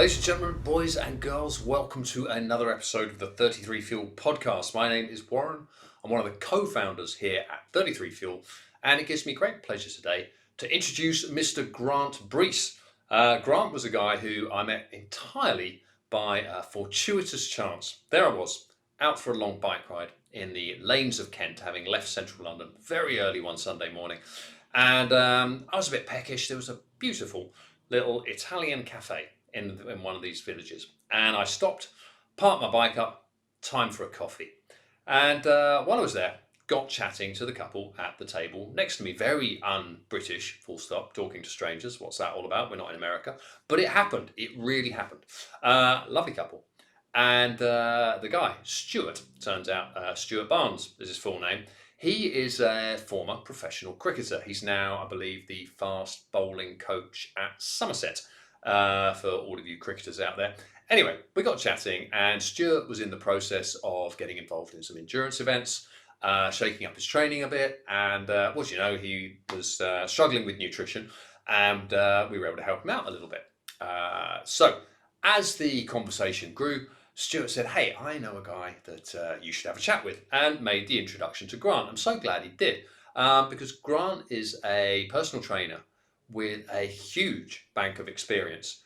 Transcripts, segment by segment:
Ladies and gentlemen, boys and girls, welcome to another episode of the 33 Fuel podcast. My name is Warren. I'm one of the co-founders here at 33 Fuel, and it gives me great pleasure today to introduce Mr. Grant Breese. Grant was a guy who I met entirely by a fortuitous chance. There I was, out for a long bike ride in the lanes of Kent, having left central London very early one Sunday morning. And I was a bit peckish. There was a beautiful little Italian cafe in one of these villages, and I stopped, parked my bike up, time for a coffee. And while I was there, got chatting to the couple at the table next to me, very un-British, full stop, talking to strangers. What's that all about? We're not in America. But it happened. It really happened. Lovely couple. And the guy, Stuart, turns out, Stuart Barnes is his full name. He is a former professional cricketer. He's now, I believe, the fast bowling coach at Somerset. For all of you cricketers out there. Anyway, we got chatting, and Stuart was in the process of getting involved in some endurance events, shaking up his training a bit, and he was struggling with nutrition, and we were able to help him out a little bit. So as the conversation grew, Stuart said, "Hey, I know a guy that you should have a chat with," and made the introduction to Grant. I'm so glad he did, because Grant is a personal trainer with a huge bank of experience.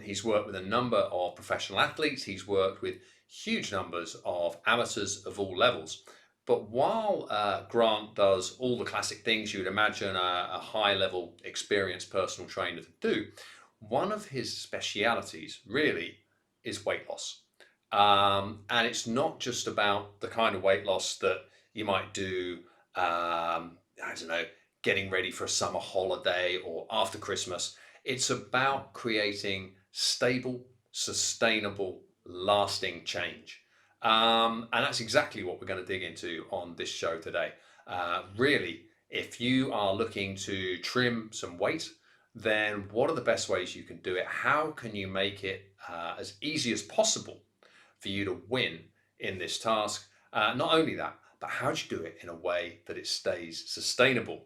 He's worked with a number of professional athletes. He's worked with huge numbers of amateurs of all levels. But while Grant does all the classic things you would imagine a high-level experienced personal trainer to do, one of his specialities really is weight loss. And it's not just about the kind of weight loss that you might do, getting ready for a summer holiday or after Christmas. It's about creating stable, sustainable, lasting change. And that's exactly what we're going to dig into on this show today. Really, if you are looking to trim some weight, then what are the best ways you can do it? How can you make it as easy as possible for you to win in this task? Not only that, but how do you do it in a way that it stays sustainable?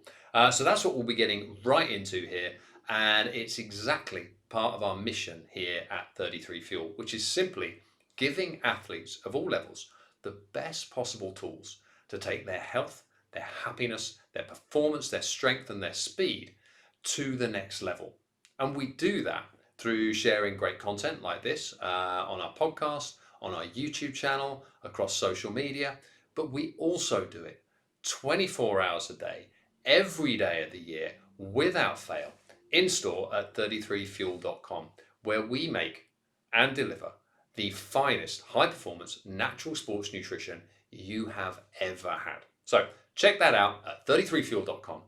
So that's what we'll be getting right into here. And it's exactly part of our mission here at 33 Fuel, which is simply giving athletes of all levels the best possible tools to take their health, their happiness, their performance, their strength, and their speed to the next level. And we do that through sharing great content like this on our podcast, on our YouTube channel, across social media. But we also do it 24 hours a day, every day of the year, without fail, in store at 33fuel.com, where we make and deliver the finest high-performance natural sports nutrition you have ever had. So check that out at 33fuel.com.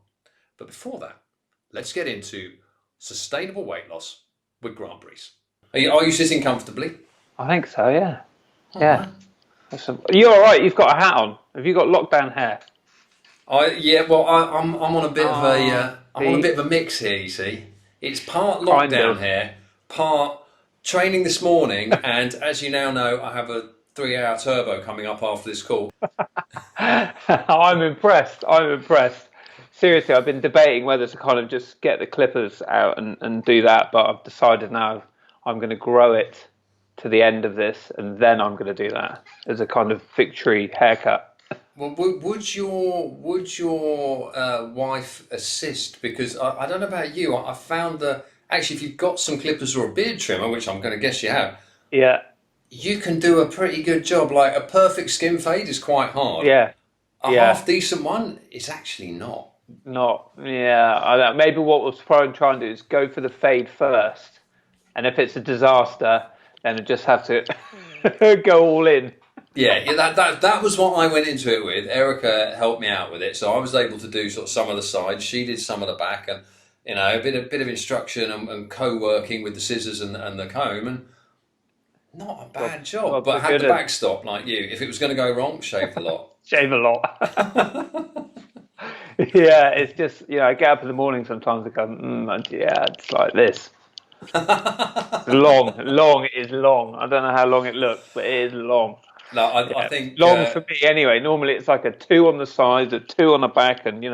But before that, let's get into sustainable weight loss with Grant Breese. Are you sitting comfortably? I think so, yeah. Yeah. You're all right. You've got a hat on. Have you got lockdown hair? I'm on a bit of a mix here. You see, it's part lockdown hair, part training this morning, and as you now know, I have a 3-hour turbo coming up after this call. I'm impressed. Seriously, I've been debating whether to kind of just get the clippers out and do that, but I've decided now I'm going to grow it to the end of this, and then I'm going to do that as a kind of victory haircut. Well, would your wife assist? Because I don't know about you, I found that actually if you've got some clippers or a beard trimmer, which I'm going to guess you have, yeah, you can do a pretty good job. Like a perfect skin fade is quite hard. Yeah, a half decent one is actually not. Yeah. Maybe what we'll probably try and do is go for the fade first, and if it's a disaster, then I just have to go all in. Yeah, that was what I went into it with. Erica helped me out with it, so I was able to do sort of some of the sides. She did some of the back, and a bit of instruction and co-working with the scissors and the comb, and not a bad job. But had the back stop like you. If it was going to go wrong, shave a lot. Shave a lot. Yeah, it's just I get up in the morning sometimes and go, it's like this. Long. It is long. I don't know how long it looks, but it is long. No, I think long for me anyway. Normally it's like a 2 on the sides, a 2 on the back, and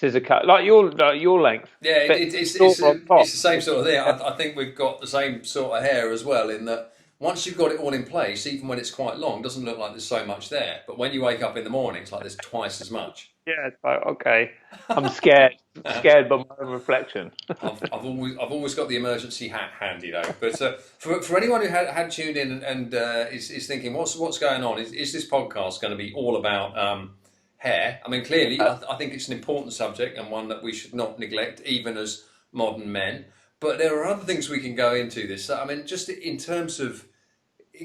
scissor cut, like your length, Yeah, but shorter on it's top. the same sort of thing. I think we've got the same sort of hair as well. In that, once you've got it all in place, even when it's quite long, it doesn't look like there's so much there. But when you wake up in the morning, it's like there's twice as much. Yeah, it's like okay, I'm scared, scared by my own reflection. I've always got the emergency hat handy though. But for anyone who had tuned in and is thinking what's going on, is this podcast going to be all about hair? I mean, clearly, I think it's an important subject and one that we should not neglect, even as modern men. But there are other things we can go into this. I mean, just in terms of,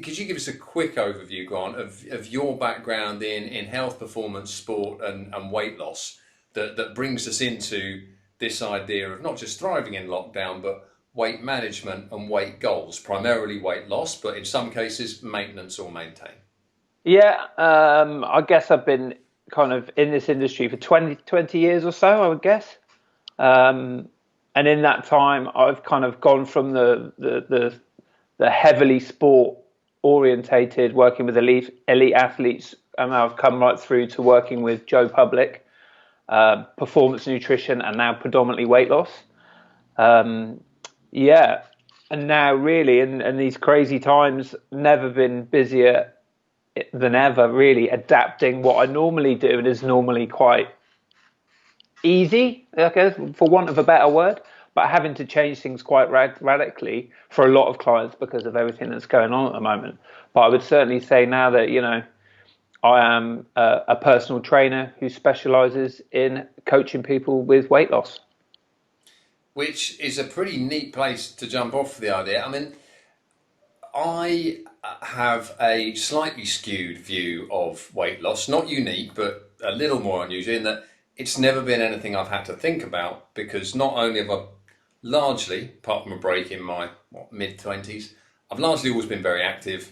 could you give us a quick overview, Grant, of your background in health, performance, sport, and weight loss that brings us into this idea of not just thriving in lockdown, but weight management and weight goals, primarily weight loss, but in some cases, maintenance or maintain? Yeah, I guess I've been kind of in this industry for 20 years or so, I would guess. And in that time, I've kind of gone from the heavily sport orientated, working with elite athletes, and I've come right through to working with Joe Public, performance nutrition, and now predominantly weight loss. Yeah, and now really in these crazy times, never been busier than ever. Really adapting what I normally do, and is normally quite easy, I guess, for want of a better word, but having to change things quite radically for a lot of clients because of everything that's going on at the moment. But I would certainly say now that, I am a personal trainer who specializes in coaching people with weight loss. Which is a pretty neat place to jump off the idea. I mean, I have a slightly skewed view of weight loss, not unique, but a little more unusual in that it's never been anything I've had to think about because not only have I largely, apart from a break in my mid-20s, I've largely always been very active.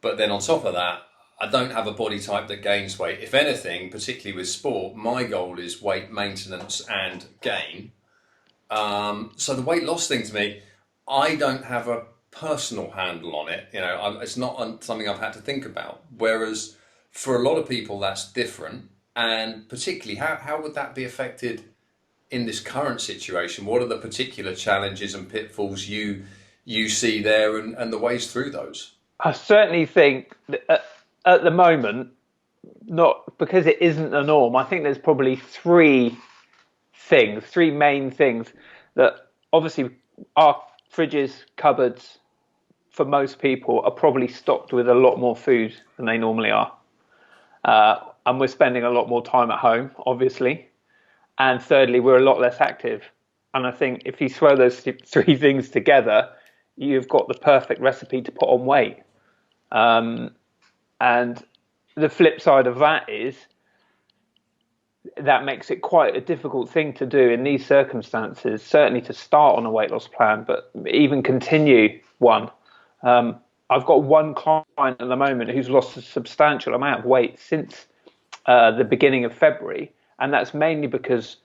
But then on top of that, I don't have a body type that gains weight. If anything, particularly with sport, my goal is weight maintenance and gain. So the weight loss thing to me, I don't have a personal handle on it. It's not something I've had to think about. Whereas for a lot of people, that's different. And particularly, how would that be affected in this current situation? What are the particular challenges and pitfalls you see there and the ways through those? I certainly think that at the moment, not because it isn't the norm, I think there's probably three main things that obviously our fridges, cupboards, for most people are probably stocked with a lot more food than they normally are. And we're spending a lot more time at home, obviously. And thirdly, we're a lot less active. And I think if you throw those three things together, you've got the perfect recipe to put on weight. And the flip side of that is that makes it quite a difficult thing to do in these circumstances, certainly to start on a weight loss plan, but even continue one. I've got one client at the moment who's lost a substantial amount of weight since the beginning of February, and that's mainly because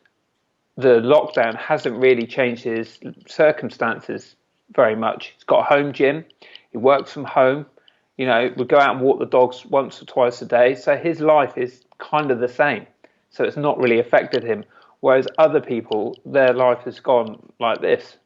the lockdown hasn't really changed his circumstances very much. He's got a home gym, he works from home, we go out and walk the dogs once or twice a day, so his life is kind of the same. So it's not really affected him. Whereas other people, their life has gone like this.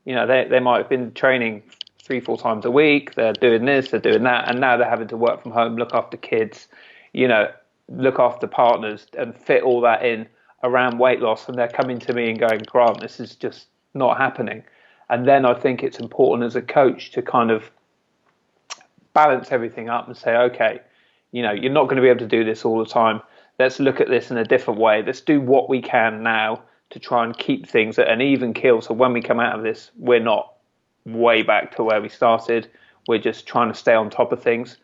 They might have been training 3-4 times a week. They're doing this, they're doing that, and now they're having to work from home, look after kids, look after partners, and fit all that in around weight loss. And they're coming to me and going, Grant, this is just not happening. And then I think it's important as a coach to kind of balance everything up and say, okay, you're not going to be able to do this all the time. Let's look at this in a different way. Let's do what we can now to try and keep things at an even keel. So when we come out of this, we're not way back to where we started. We're just trying to stay on top of things.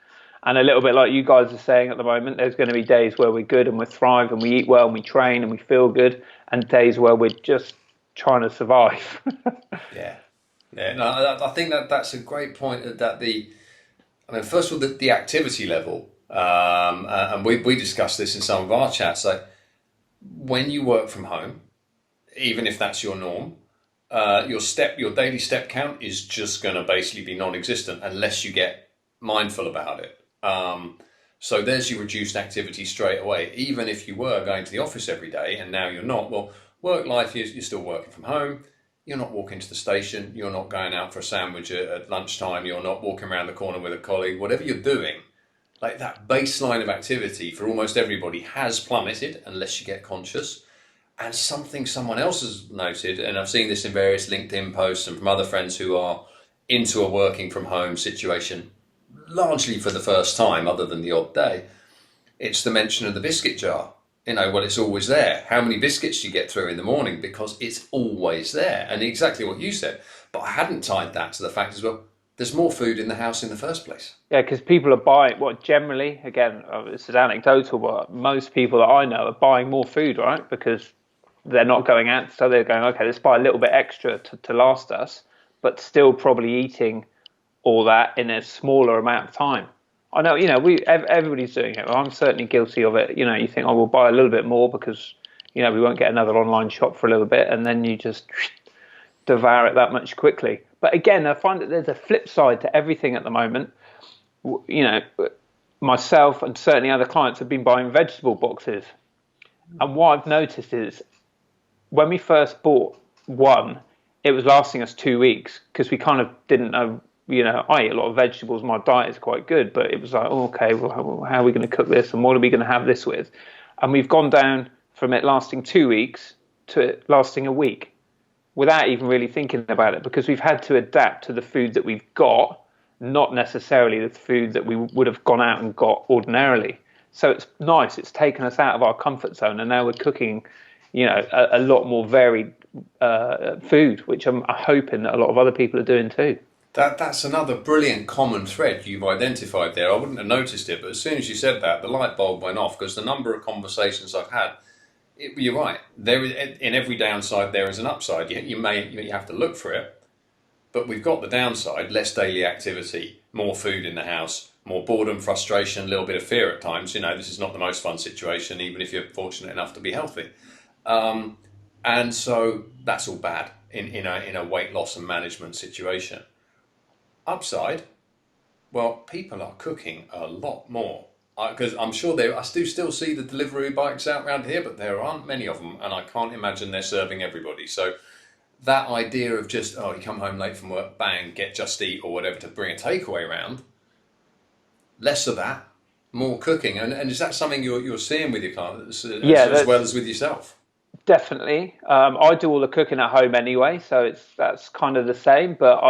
And a little bit like you guys are saying at the moment, there's going to be days where we're good and we thrive and we eat well and we train and we feel good, and days where we're just trying to survive. Yeah. No, I think that's a great point. First of all, the activity level, and we discussed this in some of our chats. Like when you work from home, even if that's your norm, your daily step count is just going to basically be non-existent unless you get mindful about it. So there's your reduced activity straight away. Even if you were going to the office every day and now you're not, well, work life, you're still working from home. You're not walking to the station. You're not going out for a sandwich at lunchtime. You're not walking around the corner with a colleague. Whatever you're doing, like that baseline of activity for almost everybody has plummeted unless you get conscious. And something someone else has noted, and I've seen this in various LinkedIn posts and from other friends who are into a working from home situation, largely for the first time, other than the odd day, it's the mention of the biscuit jar. Well, it's always there. How many biscuits do you get through in the morning? Because it's always there. And exactly what you said. But I hadn't tied that to the fact as well, there's more food in the house in the first place. Yeah, because people are buying, generally, again, this is anecdotal, but most people that I know are buying more food, right? Because they're not going out, so they're going, okay, let's buy a little bit extra to last us, but still probably eating all that in a smaller amount of time. I know, everybody's doing it. I'm certainly guilty of it. You think, oh, we'll buy a little bit more because, we won't get another online shop for a little bit, and then you just devour it that much quickly. But again, I find that there's a flip side to everything at the moment. Myself and certainly other clients have been buying vegetable boxes. And what I've noticed is when we first bought one, it was lasting us 2 weeks because we kind of didn't know, I eat a lot of vegetables. My diet is quite good, but it was like, oh, okay, well, how are we going to cook this? And what are we going to have this with? And we've gone down from it lasting 2 weeks to it lasting a week without even really thinking about it, because we've had to adapt to the food that we've got, not necessarily the food that we would have gone out and got ordinarily. So it's nice. It's taken us out of our comfort zone, and now we're cooking, a lot more varied food, which I'm hoping that a lot of other people are doing too. That's another brilliant common thread you've identified there. I wouldn't have noticed it, but as soon as you said that, the light bulb went off, because the number of conversations I've had, you're right. There is, in every downside, there is an upside. You have to look for it, but we've got the downside: less daily activity, more food in the house, more boredom, frustration, a little bit of fear at times. This is not the most fun situation, even if you're fortunate enough to be healthy. And so that's all bad in a weight loss and management situation. Upside, well, people are cooking a lot more. Because I'm sure I do still see the delivery bikes out around here, but there aren't many of them, and I can't imagine they're serving everybody. So that idea of just, you come home late from work, bang, get Just Eat or whatever to bring a takeaway around, less of that, more cooking. And is that something you're seeing with your clients as well as with yourself? Definitely. I do all the cooking at home anyway, so that's kind of the same. But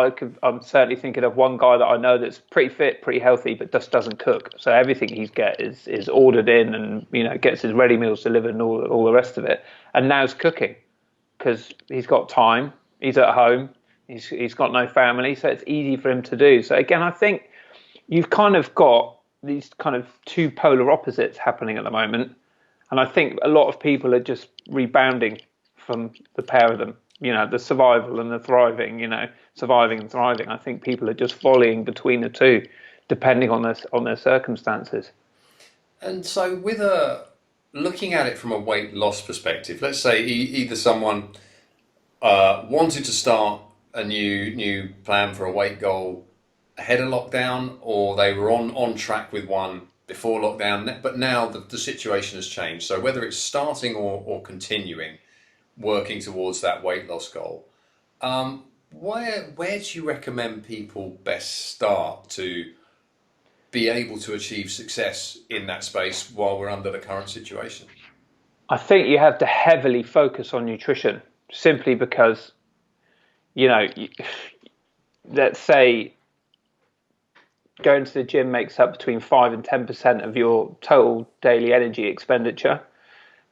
I'm certainly thinking of one guy that I know that's pretty fit, pretty healthy, but just doesn't cook. So everything he's get is ordered in, and gets his ready meals delivered and all the rest of it. And now's cooking because he's got time. He's at home. He's got no family, so it's easy for him to do. So again, I think you've kind of got these kind of two polar opposites happening at the moment. And I think a lot of people are just rebounding from the pair of them, the survival and the thriving, surviving and thriving. I think people are just volleying between the two, depending on their circumstances. And so looking at it from a weight loss perspective, let's say either someone wanted to start a new plan for a weight goal ahead of lockdown, or they were on track with one before lockdown, but now the situation has changed. So whether it's starting or continuing, working towards that weight loss goal, where do you recommend people best start to be able to achieve success in that space while we're under the current situation? I think you have to heavily focus on nutrition, simply because, let's say going to the gym makes up between 5 and 10% of your total daily energy expenditure.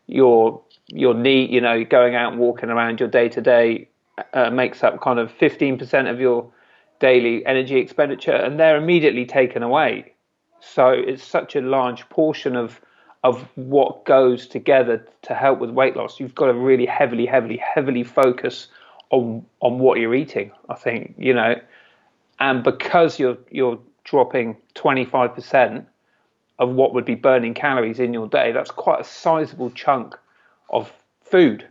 Your need, going out and walking around your day to day makes up kind of 15% of your daily energy expenditure, and they're immediately taken away. So it's such a large portion of what goes together to help with weight loss. You've got to really heavily focus on what you're eating, I think, and because you're dropping 25% of what would be burning calories in your day, that's quite a sizable chunk of food.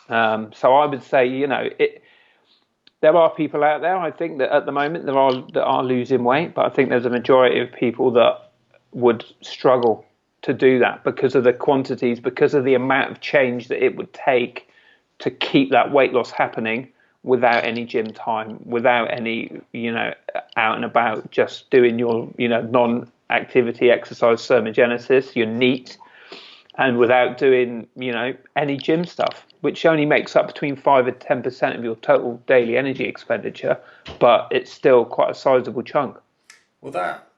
So I would say, there are people out there, I think, that at the moment that are losing weight, but I think there's a majority of people that would struggle to do that because of the quantities, because of the amount of change that it would take to keep that weight loss happening without any gym time, without any, out and about, just doing your, non-activity exercise thermogenesis, your NEAT, and without doing, any gym stuff, which only makes up between 5 and 10% of your total daily energy expenditure, but it's still quite a sizable chunk. Well,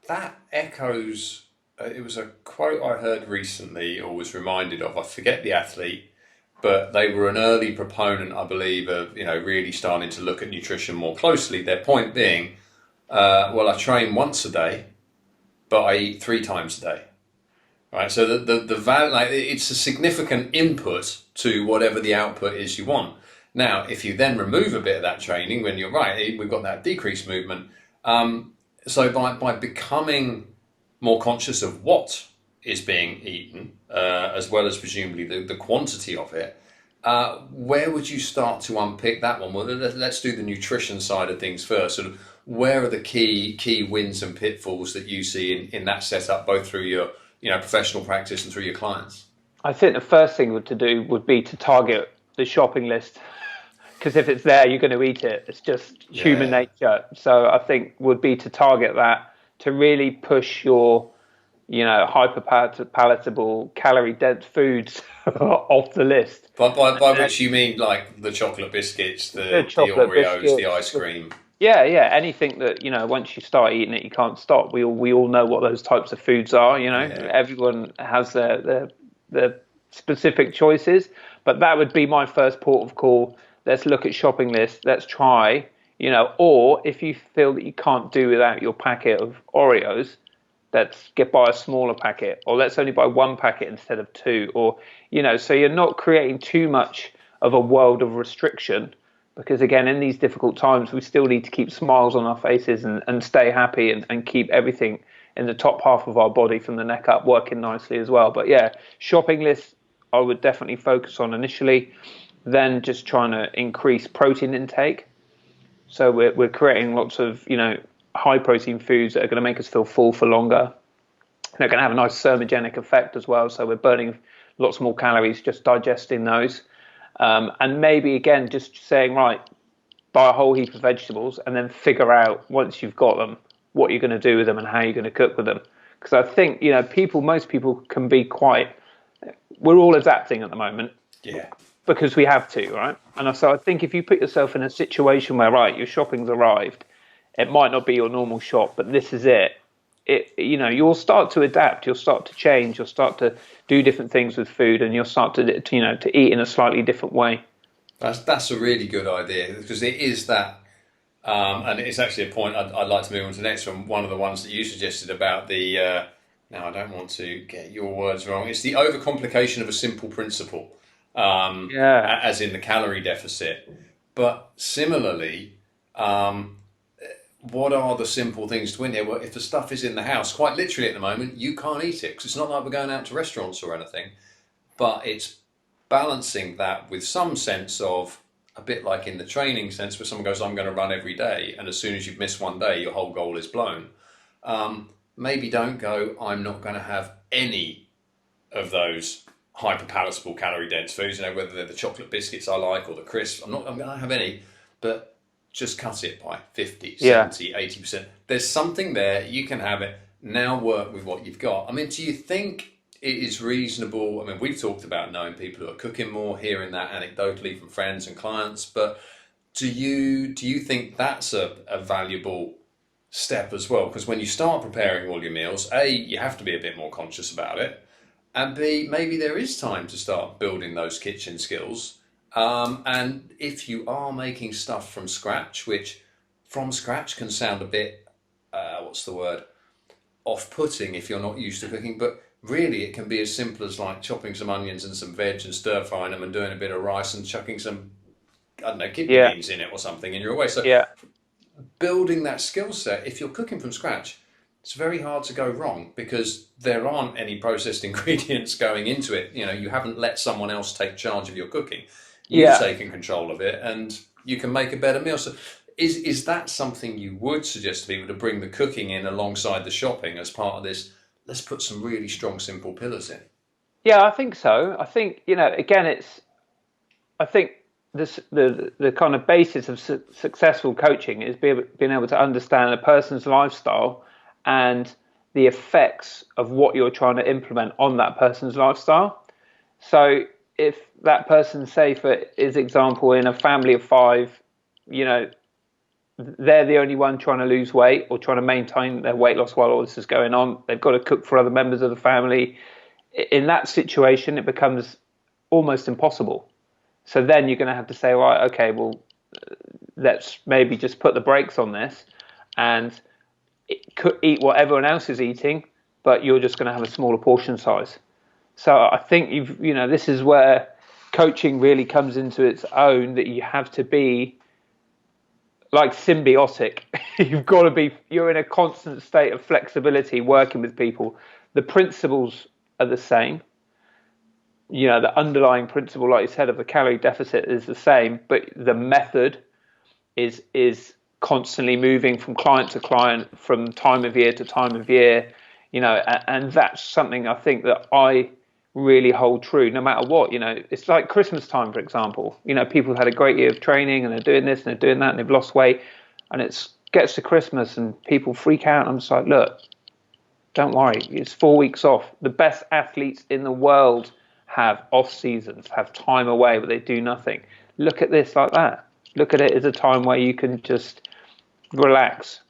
that echoes. It was a quote I heard recently, or was reminded of. I forget the athlete, but they were an early proponent, I believe, of really starting to look at nutrition more closely. Their point being, well, I train once a day, but I eat 3 times a day. Right, so the value, like, it's a significant input to whatever the output is you want. Now, if you then remove a bit of that training, when you're right, we've got that decreased movement. So by becoming more conscious of what is being eaten, as well as presumably the quantity of it, where would you start to unpick that one? Well, let's do the nutrition side of things first. Sort of, where are the key wins and pitfalls that you see in that setup, both through your professional practice and through your clients? I think the first thing to do would be to target the shopping list, because if it's there, you're going to eat it. It's just human nature. So I think would be to target that, to really push your, hyper palatable, calorie dense foods off the list. By which you mean like the chocolate biscuits, the Oreos, biscuits, the ice cream. Yeah, anything that once you start eating it, you can't stop. We all know what those types of foods are. Everyone has their specific choices, but that would be my first port of call. Let's look at shopping lists. Let's try, or if you feel that you can't do without your packet of Oreos, let's buy a smaller packet, or let's only buy 1 packet instead of 2, or so you're not creating too much of a world of restriction. Because again, in these difficult times, we still need to keep smiles on our faces and stay happy and keep everything in the top half of our body from the neck up working nicely as well. But yeah, shopping lists I would definitely focus on initially. Then just trying to increase protein intake. So we're creating lots of high protein foods that are going to make us feel full for longer. They're going to have a nice thermogenic effect as well. So we're burning lots more calories just digesting those. And maybe, again, just saying, right, buy a whole heap of vegetables and then figure out, once you've got them, what you're going to do with them and how you're going to cook with them. Because I think, most people can be we're all adapting at the moment. Yeah. Because we have to, right? And so I think if you put yourself in a situation where, right, your shopping's arrived, it might not be your normal shop, but this is it. You'll start to adapt, you'll start to change, you'll start to do different things with food, and you'll start to eat in a slightly different way. That's a really good idea, because it is that, and it's actually a point I'd like to move on to next from one of the ones that you suggested about the. Now I don't want to get your words wrong. It's the overcomplication of a simple principle, as in the calorie deficit. But similarly, what are the simple things to win here? Well, if the stuff is in the house, quite literally at the moment, you can't eat it, because it's not like we're going out to restaurants or anything. But it's balancing that with some sense of, a bit like in the training sense, where someone goes, I'm going to run every day, and as soon as you've missed one day, your whole goal is blown. Maybe don't go, I'm not going to have any of those hyper-palatable, calorie-dense foods, whether they're the chocolate biscuits I like or the crisps. I'm going to have any, but just cut it by 50, 70, 80%. There's something there, you can have it, now work with what you've got. I mean, do you think it is reasonable? I mean, we've talked about knowing people who are cooking more, hearing that anecdotally from friends and clients, but do you think that's a valuable step as well? Because when you start preparing all your meals, A, you have to be a bit more conscious about it, and B, maybe there is time to start building those kitchen skills. And if you are making stuff from scratch, which from scratch can sound a bit, off-putting if you're not used to cooking, but really it can be as simple as like chopping some onions and some veg and stir-frying them and doing a bit of rice and chucking some, kidney beans in it or something, and you're away. So building that skill set, if you're cooking from scratch, it's very hard to go wrong, because there aren't any processed ingredients going into it. You haven't let someone else take charge of your cooking. You've taken control of it, and you can make a better meal. So is that something you would suggest to people, to bring the cooking in alongside the shopping as part of this let's put some really strong, simple pillars in. Yeah, I think so. I think, again, I think the kind of basis of successful coaching is being able to understand a person's lifestyle and the effects of what you're trying to implement on that person's lifestyle. So if that person, say for his example, in a family of five, you know, they're the only one trying to lose weight or trying to maintain their weight loss while all this is going on. They've got to cook for other members of the family. In that situation, it becomes almost impossible. So then you're going to have to say, right, okay, well, let's maybe just put the brakes on this and eat what everyone else is eating, but you're just going to have a smaller portion size. So I think this is where coaching really comes into its own, that you have to be like symbiotic. You're in a constant state of flexibility working with people. The principles are the same. The underlying principle, like you said, of the calorie deficit is the same, but the method is constantly moving from client to client, from time of year to time of year, and that's something I think that I really hold true no matter what. It's like Christmas time, for example. People have had a great year of training and they're doing this and they're doing that and they've lost weight, and it gets to Christmas and people freak out. I'm just like, look, don't worry, it's 4 weeks off. The best athletes in the world have off seasons, have time away, but they do nothing. Look at this like that. Look at it as a time where you can just relax,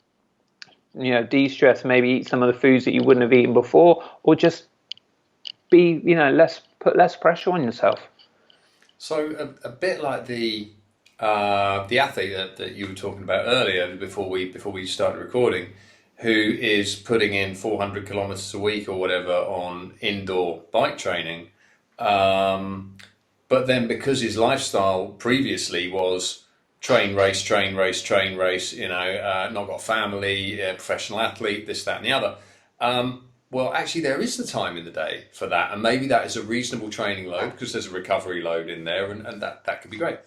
de-stress, maybe eat some of the foods that you wouldn't have eaten before, or just be, put less pressure on yourself. So a bit like the athlete that you were talking about earlier before we started recording, who is putting in 400 kilometers a week or whatever on indoor bike training, but then because his lifestyle previously was train, race, train, race, train, race, not got family, professional athlete, this, that, and the other. Well, actually, there is the time in the day for that, and maybe that is a reasonable training load because there's a recovery load in there, and that could be great.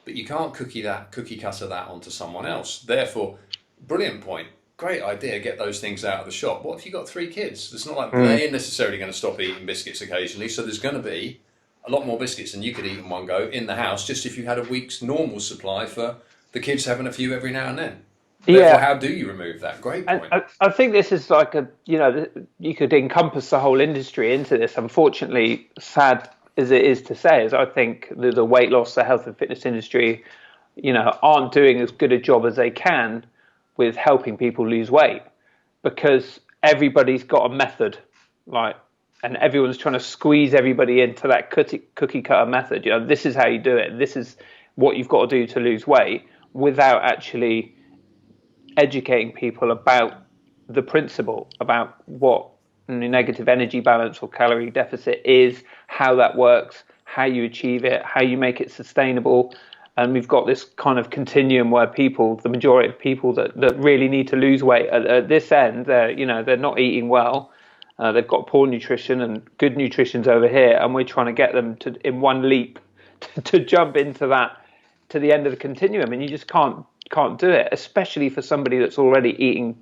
But you can't cookie cutter that onto someone else. Therefore, brilliant point, great idea. Get those things out of the shop. What if you got 3 kids? It's not like they're necessarily going to stop eating biscuits occasionally. So there's going to be a lot more biscuits than you could eat in one go in the house, just if you had a week's normal supply for the kids having a few every now and then. Therefore, how do you remove that? Great point. I think this is like you could encompass the whole industry into this. Unfortunately, sad as it is to say, is I think the weight loss, the health and fitness industry, aren't doing as good a job as they can with helping people lose weight, because everybody's got a method, and everyone's trying to squeeze everybody into that cookie cutter method. This is how you do it. This is what you've got to do to lose weight, without actually educating people about the principle, about what negative energy balance or calorie deficit is, how that works, how you achieve it, how you make it sustainable. And we've got this kind of continuum where the majority of people that really need to lose weight at this end, they're not eating well. They've got poor nutrition, and good nutrition's over here, and we're trying to get them to, in one leap, to jump into that, to the end of the continuum, and you just can't do it, especially for somebody that's already eating,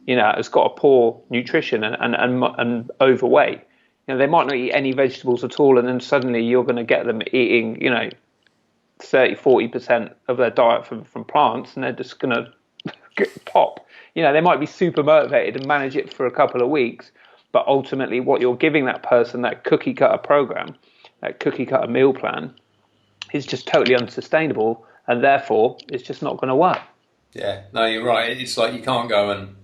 has got a poor nutrition and overweight. They might not eat any vegetables at all, and then suddenly you're going to get them eating, 30-40% of their diet from plants, and they're just going to pop. They might be super motivated and manage it for a couple of weeks, but ultimately what you're giving that person, that cookie cutter program, that cookie cutter meal plan, is just totally unsustainable, and therefore it's just not going to work. Yeah, no, you're right. It's like you can't go and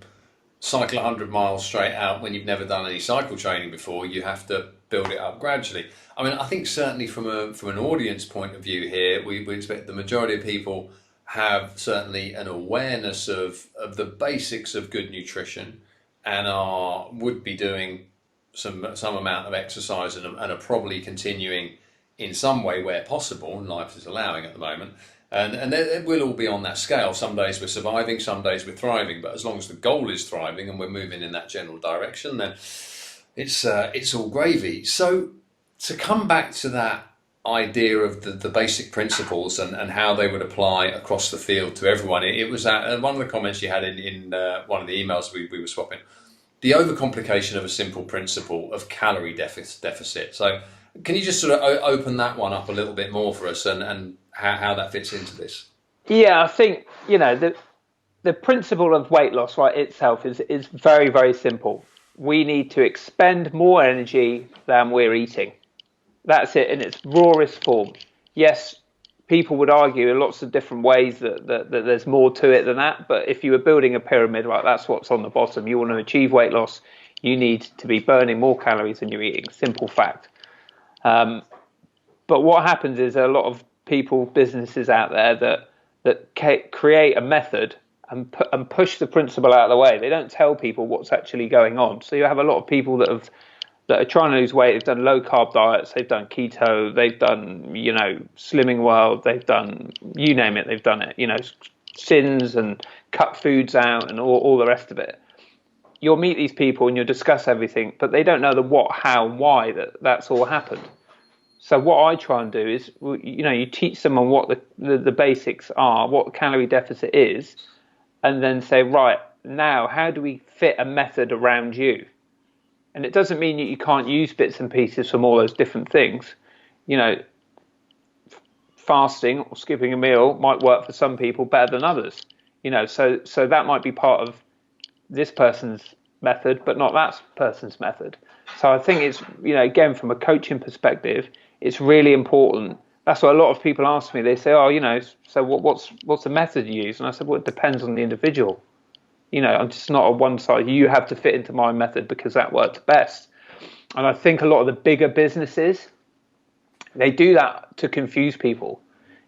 cycle 100 miles straight out when you've never done any cycle training before. You have to build it up gradually. I mean, I think certainly from an audience point of view here, we expect the majority of people have certainly an awareness of the basics of good nutrition, and would be doing some amount of exercise, and are probably continuing in some way where possible, and life is allowing at the moment. And we'll all be on that scale. Some days we're surviving, some days we're thriving. But as long as the goal is thriving and we're moving in that general direction, then it's all gravy. So to come back to that idea of the basic principles and how they would apply across the field to everyone, it was one of the comments you had in one of the emails we were swapping, the overcomplication of a simple principle of calorie deficit. So, can you just sort of open that one up a little bit more for us, and how that fits into this? Yeah, I think the principle of weight loss, right, itself is very, very simple. We need to expend more energy than we're eating. That's it in its rawest form. Yes, people would argue in lots of different ways that there's more to it than that. But if you were building a pyramid, right, that's what's on the bottom. You want to achieve weight loss, you need to be burning more calories than you're eating. Simple fact. But what happens is a lot of people, businesses out there that create a method and push the principle out of the way. They don't tell people what's actually going on. So you have a lot of people that are trying to lose weight. They've done low carb diets. They've done keto. They've done Slimming World. They've done you name it. They've done it. SINs and cut foods out and all the rest of it. You'll meet these people and you'll discuss everything, but they don't know the what, how, why that's all happened. So what I try and do is, you teach someone what the basics are, what calorie deficit is, and then say, right, now, how do we fit a method around you? And it doesn't mean that you can't use bits and pieces from all those different things. Fasting or skipping a meal might work for some people better than others. So that might be part of this person's method, but not that person's method. So I think it's, again, from a coaching perspective, it's really important. That's what a lot of people ask me. They say, so what's the method you use? And I said, well, it depends on the individual. I'm just not a one size. You have to fit into my method because that works best. And I think a lot of the bigger businesses, they do that to confuse people.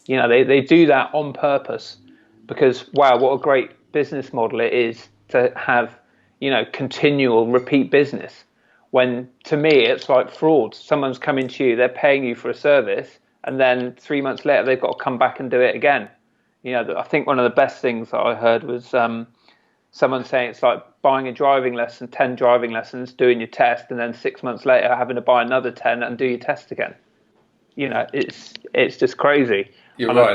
They do that on purpose because, wow, what a great business model it is to have, continual repeat business. When to me, it's like fraud. Someone's coming to you, they're paying you for a service, and then 3 months later, they've got to come back and do it again. I think one of the best things that I heard was someone saying it's like buying a driving lesson, 10 driving lessons, doing your test, and then 6 months later having to buy another 10 and do your test again. It's just crazy. You're And right.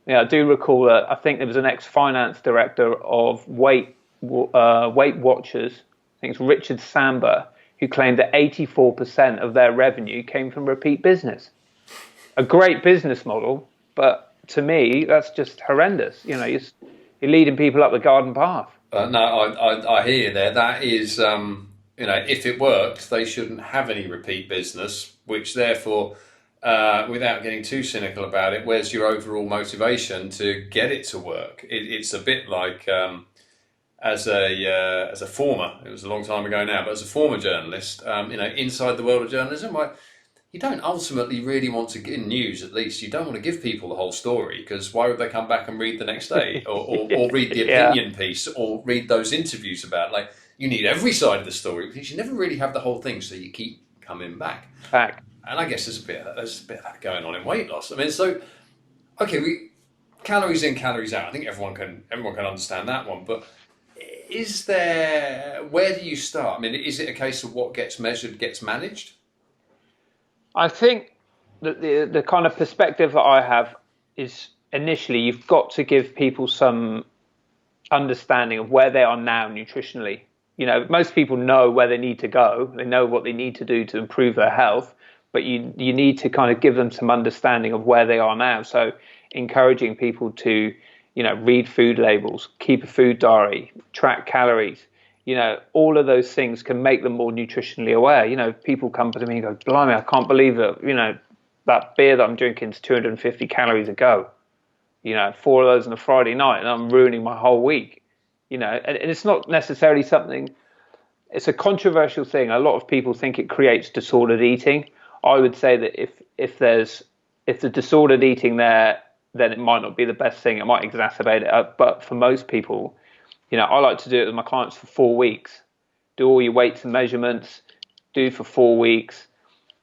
I do recall that I think there was an ex-finance director of Weight Watchers, I think it's Richard Samba, who claimed that 84% of their revenue came from repeat business. A great business model, but to me, that's just horrendous. You're leading people up the garden path. No, I hear you there. That is, if it worked, they shouldn't have any repeat business, which therefore, without getting too cynical about it, where's your overall motivation to get it to work? It's a bit like, as a former, it was a long time ago now, but as a former journalist, inside the world of journalism, you don't ultimately really want to get news. At least you don't want to give people the whole story, because why would they come back and read the next day or read the opinion piece or read those interviews about, you need every side of the story because you never really have the whole thing, so you keep coming back. And I guess there's a bit of that going on in weight loss. I mean, so okay, calories in, calories out. I think everyone can understand that one, but where do you start? I mean, is it a case of what gets measured gets managed? I think that the kind of perspective that I have is, initially you've got to give people some understanding of where they are now nutritionally. Most people know where they need to go. They know what they need to do to improve their health, but you need to kind of give them some understanding of where they are now. So encouraging people to, read food labels, keep a food diary, track calories. All of those things can make them more nutritionally aware. People come to me and go, blimey, I can't believe that, that beer that I'm drinking is 250 calories a go. 4 of those on a Friday night, and I'm ruining my whole week. And it's not necessarily something, it's a controversial thing. A lot of people think it creates disordered eating. I would say that if there's disordered eating there, then it might not be the best thing. It might exacerbate it. But for most people, I like to do it with my clients for 4 weeks. Do all your weights and measurements, do for 4 weeks,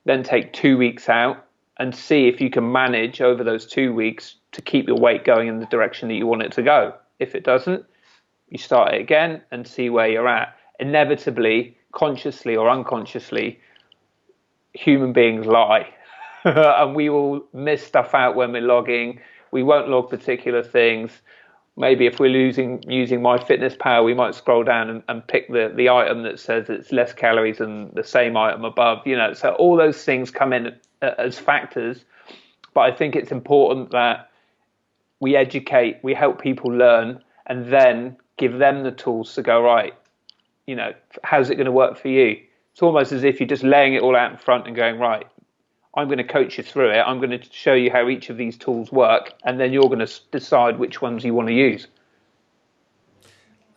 then take 2 weeks out and see if you can manage over those 2 weeks to keep your weight going in the direction that you want it to go. If it doesn't, you start it again and see where you're at. Inevitably, consciously or unconsciously, human beings lie. And we will miss stuff out when we're logging. We won't log particular things. Maybe if we're using MyFitnessPal, we might scroll down and pick the item that says it's less calories than the same item above. So all those things come in as factors. But I think it's important that we educate, we help people learn, and then give them the tools to go, right, how's it going to work for you? It's almost as if you're just laying it all out in front and going, right, I'm going to coach you through it. I'm going to show you how each of these tools work, and then you're going to decide which ones you want to use.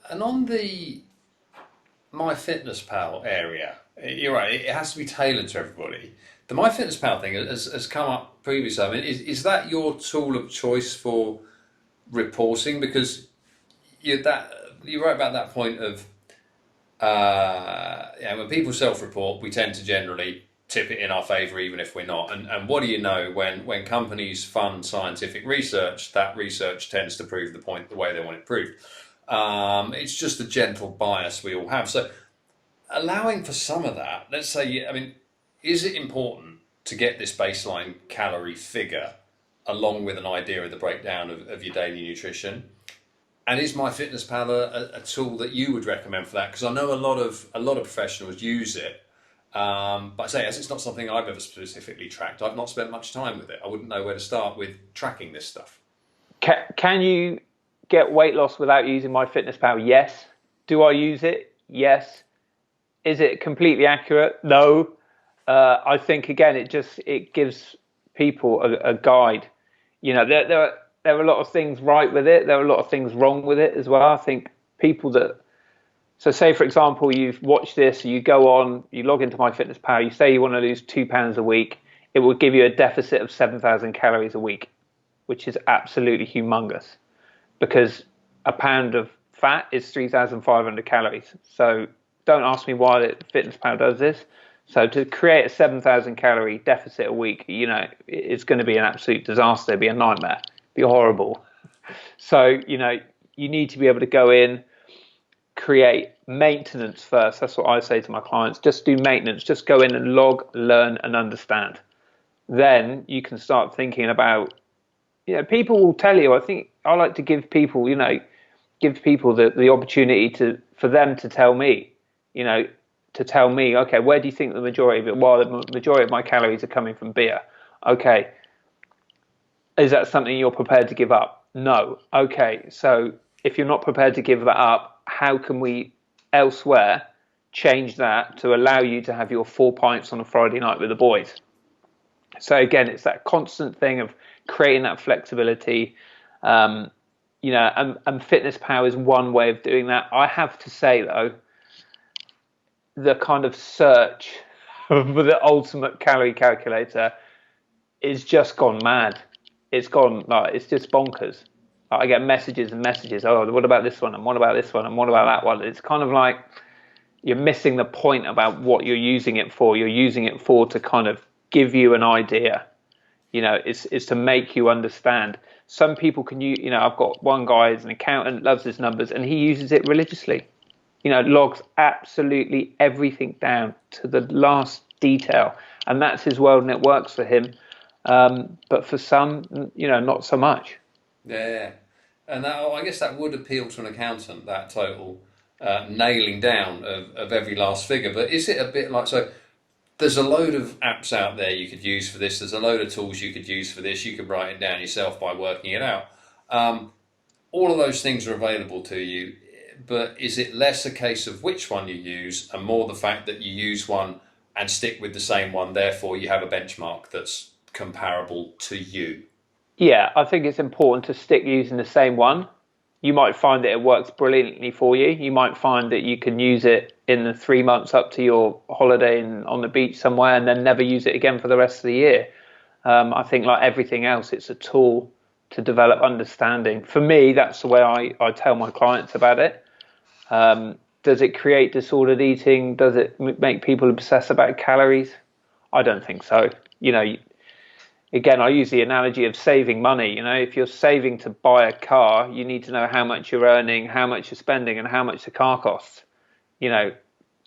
And on the MyFitnessPal area, you're right, it has to be tailored to everybody. The MyFitnessPal thing has come up previously. I mean, is that your tool of choice for reporting? Because you're right about that point of when people self-report, we tend to generally tip it in our favour, even if we're not. And what do you know, when companies fund scientific research, that research tends to prove the point the way they want it proved. It's just a gentle bias we all have. So allowing for some of that, let's say, I mean, is it important to get this baseline calorie figure along with an idea of the breakdown of your daily nutrition? And is MyFitnessPal a tool that you would recommend for that? Because I know a lot of professionals use it, but I say, as it's not something I've ever specifically tracked, I've not spent much time with it. I wouldn't know where to start with tracking this stuff. Can you get weight loss without using MyFitnessPal? Yes. Do I use it? Yes. Is it completely accurate? No. I think again, it gives people a guide. There are a lot of things right with it. There are a lot of things wrong with it as well. I think so say for example, you've watched this, you go on, you log into MyFitnessPal, you say you want to lose 2 pounds a week, it will give you a deficit of 7,000 calories a week, which is absolutely humongous, because a pound of fat is 3,500 calories. So don't ask me why the FitnessPal does this. So to create a 7,000 calorie deficit a week, it's going to be an absolute disaster. It'd be a nightmare. Be horrible. So, you need to be able to go in, create maintenance first. That's what I say to my clients. Just do maintenance. Just go in and log, learn, and understand. Then you can start thinking about, people will tell you. I think I like to give people, the opportunity for them to tell me, okay, where do you think the majority of it? Well, the majority of my calories are coming from beer. Okay. Is that something you're prepared to give up? No. Okay, so if you're not prepared to give that up, how can we elsewhere change that to allow you to have your 4 pints on a Friday night with the boys? So again, it's that constant thing of creating that flexibility, and FitnessPal is one way of doing that. I have to say though, the kind of search for the ultimate calorie calculator is just gone mad. It's gone, it's just bonkers. I get messages and messages. Oh, what about this one? And what about this one? And what about that one? It's kind of like you're missing the point about what you're using it for. You're using it for to kind of give you an idea. It's to make you understand. Some people can use, I've got one guy who's an accountant, loves his numbers, and he uses it religiously. Logs absolutely everything down to the last detail. And that's his world, and it works for him. But for some, not so much. Yeah, and I guess that would appeal to an accountant, that total nailing down of every last figure. But is it a bit like, so there's a load of apps out there you could use for this, there's a load of tools you could use for this, you could write it down yourself by working it out. All of those things are available to you, but is it less a case of which one you use and more the fact that you use one and stick with the same one, therefore you have a benchmark that's comparable to you? Yeah, I think it's important to stick using the same one. You might find that it works brilliantly for you. You might find that you can use it in the 3 months up to your holiday on the beach somewhere and then never use it again for the rest of the year. I think like everything else, it's a tool to develop understanding. For me, that's the way I tell my clients about it. Does it create disordered eating? Does it make people obsess about calories? I don't think so. Again, I use the analogy of saving money. If you're saving to buy a car, you need to know how much you're earning, how much you're spending, and how much the car costs.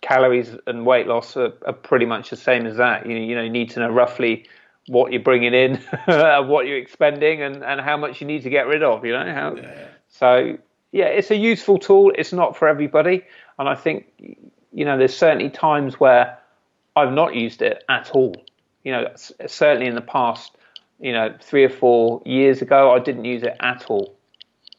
Calories and weight loss are pretty much the same as that. You need to know roughly what you're bringing in, what you're expending, and how much you need to get rid of. So yeah, it's a useful tool. It's not for everybody, and I think there's certainly times where I've not used it at all. Certainly in the past, 3 or 4 years ago, I didn't use it at all.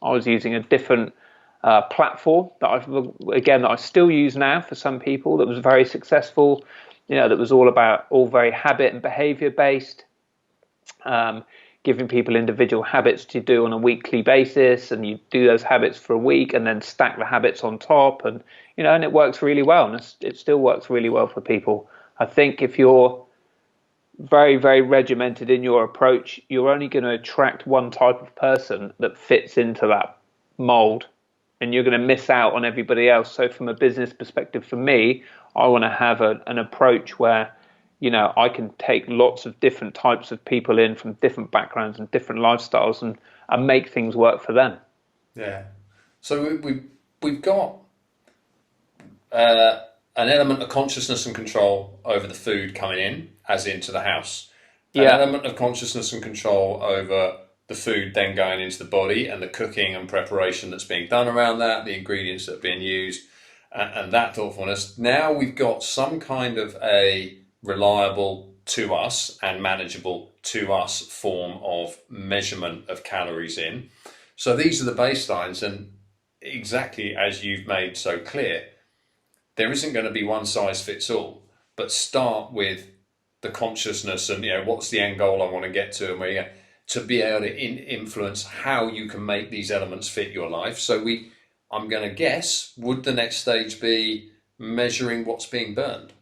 I was using a different platform that I still use now for some people, that was very successful. That was all very habit and behavior based, um, giving people individual habits to do on a weekly basis, and you do those habits for a week and then stack the habits on top, and it works really well, and it still works really well for people. I think if you're very, very regimented in your approach, you're only going to attract one type of person that fits into that mold, and you're going to miss out on everybody else. So from a business perspective, for me, I want to have an approach where I can take lots of different types of people in from different backgrounds and different lifestyles, and make things work for them. Yeah. So we've got an element of consciousness and control over the food coming in, as into the house. An Yeah. element of consciousness and control over the food then going into the body, and the cooking and preparation that's being done around that, the ingredients that are being used, and that thoughtfulness. Now we've got some kind of a reliable to us and manageable to us form of measurement of calories in. So these are the baselines, and exactly as you've made so clear, there isn't going to be one size fits all, but start with the consciousness and what's the end goal I want to get to, and where you go, to be able to influence how you can make these elements fit your life. So I'm going to guess, would the next stage be measuring what's being burned?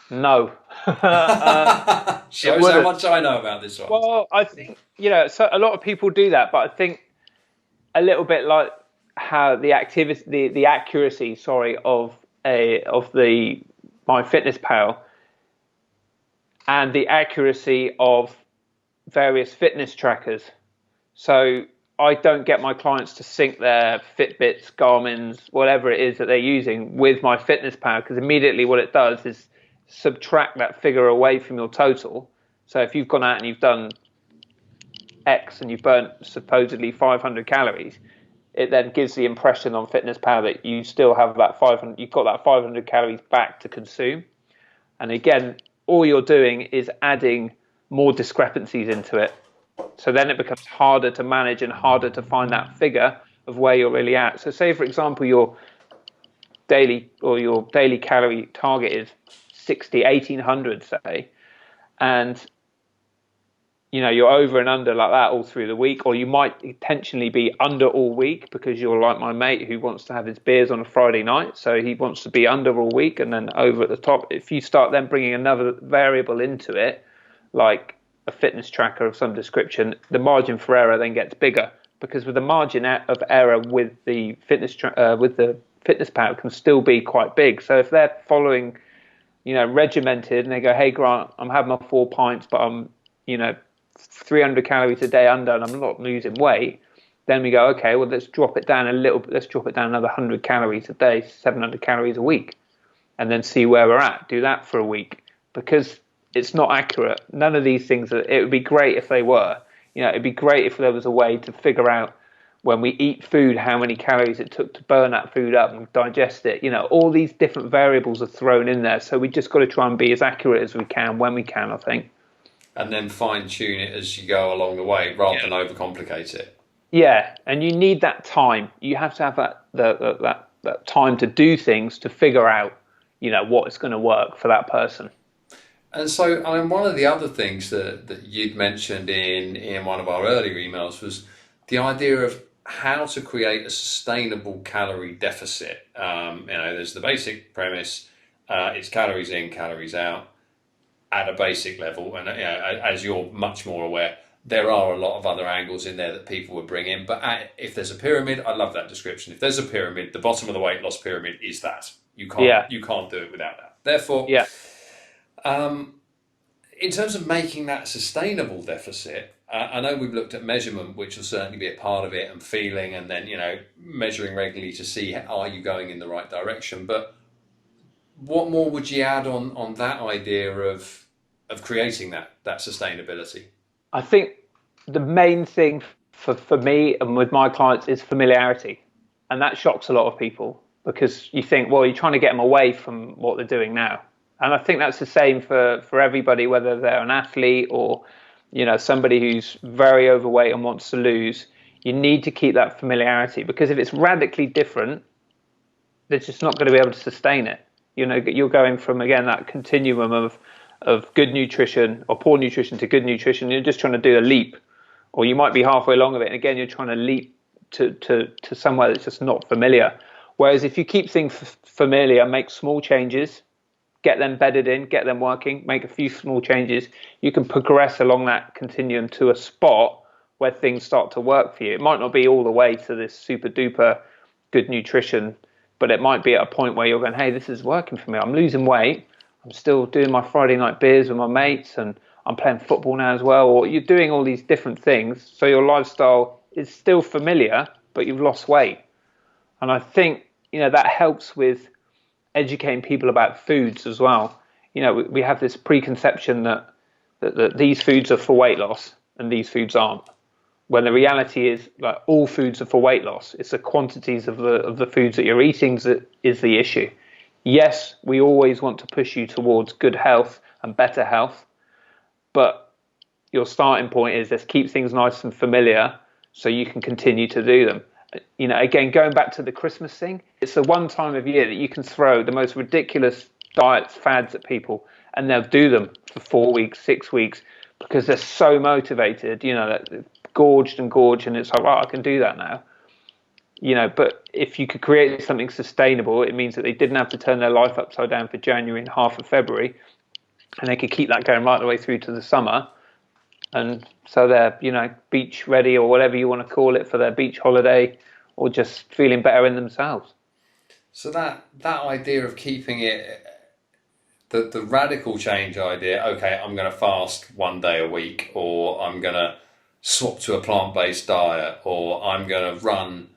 No. It Shows how wouldn't. much I know about this one. Well, I think so a lot of people do that, but I think a little bit like how the activity, the accuracy, sorry, of the My Fitness Pal, and the accuracy of various fitness trackers. So I don't get my clients to sync their Fitbits, Garmin's, whatever it is that they're using with My Fitness Pal, because immediately what it does is subtract that figure away from your total. So if you've gone out and you've done X and you've burnt supposedly 500 calories, it then gives the impression on Fitness Pal that you still have that 500, you've got that 500 calories back to consume. And again, all you're doing is adding more discrepancies into it. So then it becomes harder to manage and harder to find that figure of where you're really at. So say, for example, your daily calorie target is 60, 1800, say, and you're over and under like that all through the week, or you might intentionally be under all week because you're like my mate who wants to have his beers on a Friday night, so he wants to be under all week and then over at the top. If you start then bringing another variable into it, like a fitness tracker of some description, the margin for error then gets bigger, because with the margin of error with the with the fitness pal can still be quite big. So if they're following, regimented, and they go, hey Grant, I'm having my 4 pints, but I'm 300 calories a day under, and I'm not losing weight, then we go, okay, well, let's drop it down a little bit. Let's drop it down another 100 calories a day, 700 calories a week, and then see where we're at. Do that for a week, because it's not accurate. None of these things it would be great if they were. It'd be great if there was a way to figure out when we eat food, how many calories it took to burn that food up and digest it. All these different variables are thrown in there. So we just got to try and be as accurate as we can when we can, I think. And then fine tune it as you go along the way, rather than overcomplicate it. Yeah, and you need that time. You have to have that time to do things, to figure out, what is going to work for that person. And so, one of the other things that you'd mentioned in one of our earlier emails was the idea of how to create a sustainable calorie deficit. There's the basic premise, it's calories in, calories out at a basic level. And as you're much more aware, there are a lot of other angles in there that people would bring in. But if there's a pyramid, I love that description. If there's a pyramid, the bottom of the weight loss pyramid is that. You can't do it without that. Therefore, Yeah. In terms of making that sustainable deficit, I know we've looked at measurement, which will certainly be a part of it, and feeling, and then measuring regularly to see are you going in the right direction. But what more would you add on that idea of creating that sustainability? I think the main thing for me and with my clients is familiarity. And that shocks a lot of people because you think, well, you're trying to get them away from what they're doing now. And I think that's the same for everybody, whether they're an athlete or, somebody who's very overweight and wants to lose. You need to keep that familiarity, because if it's radically different, they're just not going to be able to sustain it. You're going from, again, that continuum of good nutrition or poor nutrition to good nutrition. You're just trying to do a leap, or you might be halfway along of it. And again, you're trying to leap to somewhere that's just not familiar. Whereas if you keep things familiar, make small changes, get them bedded in, get them working, make a few small changes, you can progress along that continuum to a spot where things start to work for you. It might not be all the way to this super duper good nutrition, but it might be at a point where you're going, hey, this is working for me. I'm losing weight. I'm still doing my Friday night beers with my mates, and I'm playing football now as well. Or you're doing all these different things. So your lifestyle is still familiar, but you've lost weight. And I think, that helps with educating people about foods as well. We have this preconception that these foods are for weight loss and these foods aren't. When the reality is, like, all foods are for weight loss. It's the quantities of the foods that you're eating that is the issue. Yes, we always want to push you towards good health and better health, but your starting point is, let's keep things nice and familiar so you can continue to do them. Again, going back to the Christmas thing, it's the one time of year that you can throw the most ridiculous diets, fads at people, and they'll do them for 4 weeks, 6 weeks, because they're so motivated, that they're gorged, and it's like, right, I can do that now. But if you could create something sustainable, it means that they didn't have to turn their life upside down for January and half of February, and they could keep that going right the way through to the summer. And so they're, beach ready, or whatever you want to call it, for their beach holiday, or just feeling better in themselves. So that idea of keeping it, the radical change idea, okay, I'm going to fast 1 day a week, or I'm going to swap to a plant-based diet, or I'm going to run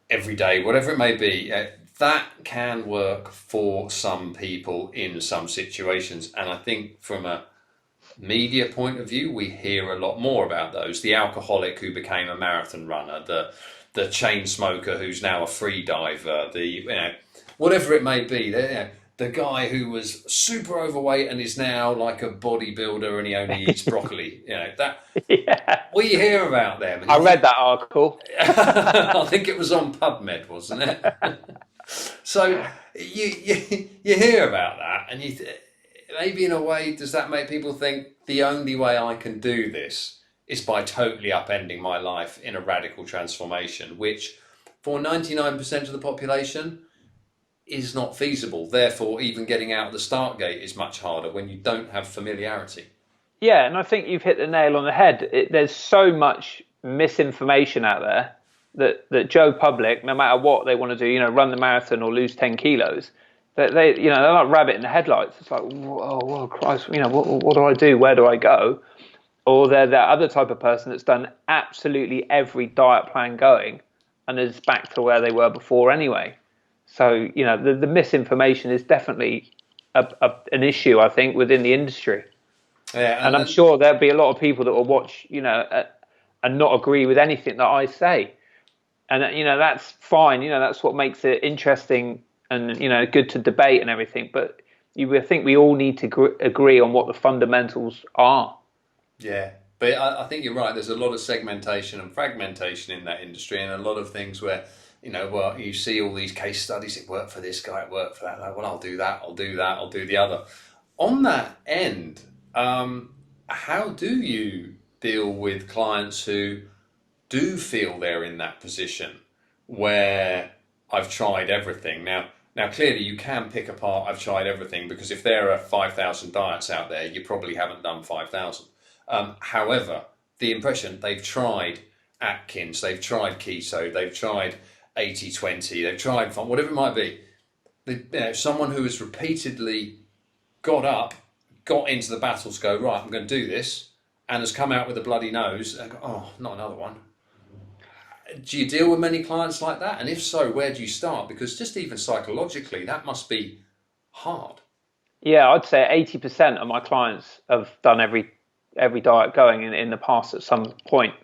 every day, whatever it may be, that can work for some people in some situations. And I think from a media point of view, we hear a lot more about those. The alcoholic who became a marathon runner, the chain smoker who's now a free diver, whatever it may be. The guy who was super overweight and is now like a bodybuilder and he only eats broccoli. Yeah. We hear about them. I read that article. I think it was on PubMed, wasn't it? So you hear about that, and maybe in a way, does that make people think the only way I can do this is by totally upending my life in a radical transformation, which for 99% of the population is not feasible. Therefore, even getting out the start gate is much harder when you don't have familiarity. Yeah, and I think you've hit the nail on the head. There's so much misinformation out there that Joe Public, no matter what they want to do, run the marathon or lose 10 kilos, they're like rabbit in the headlights. It's like, whoa, Christ, what do I do? Where do I go? Or they're that other type of person that's done absolutely every diet plan going and is back to where they were before anyway. So, the misinformation is definitely an issue, I think, within the industry. Yeah, and I'm sure there'll be a lot of people that will watch, and not agree with anything that I say. And, that's fine. That's what makes it interesting and, good to debate and everything. But I think we all need to agree on what the fundamentals are. Yeah, but I think you're right. There's a lot of segmentation and fragmentation in that industry, and a lot of things where, you see all these case studies. It worked for this guy, it worked for that. Like, well, I'll do that, I'll do that, I'll do the other. On that end, how do you deal with clients who do feel they're in that position where I've tried everything? Now, clearly you can pick apart I've tried everything, because if there are 5,000 diets out there, you probably haven't done 5,000. However, the impression they've tried Atkins, they've tried keto, they've tried 80-20, they've tried whatever it might be. Someone who has repeatedly got into the battle to go, right, I'm going to do this, and has come out with a bloody nose and go, oh, not another one. Do you deal with many clients like that? And if so, where do you start? Because just even psychologically, that must be hard. Yeah, I'd say 80% of my clients have done every diet going in the past at some point.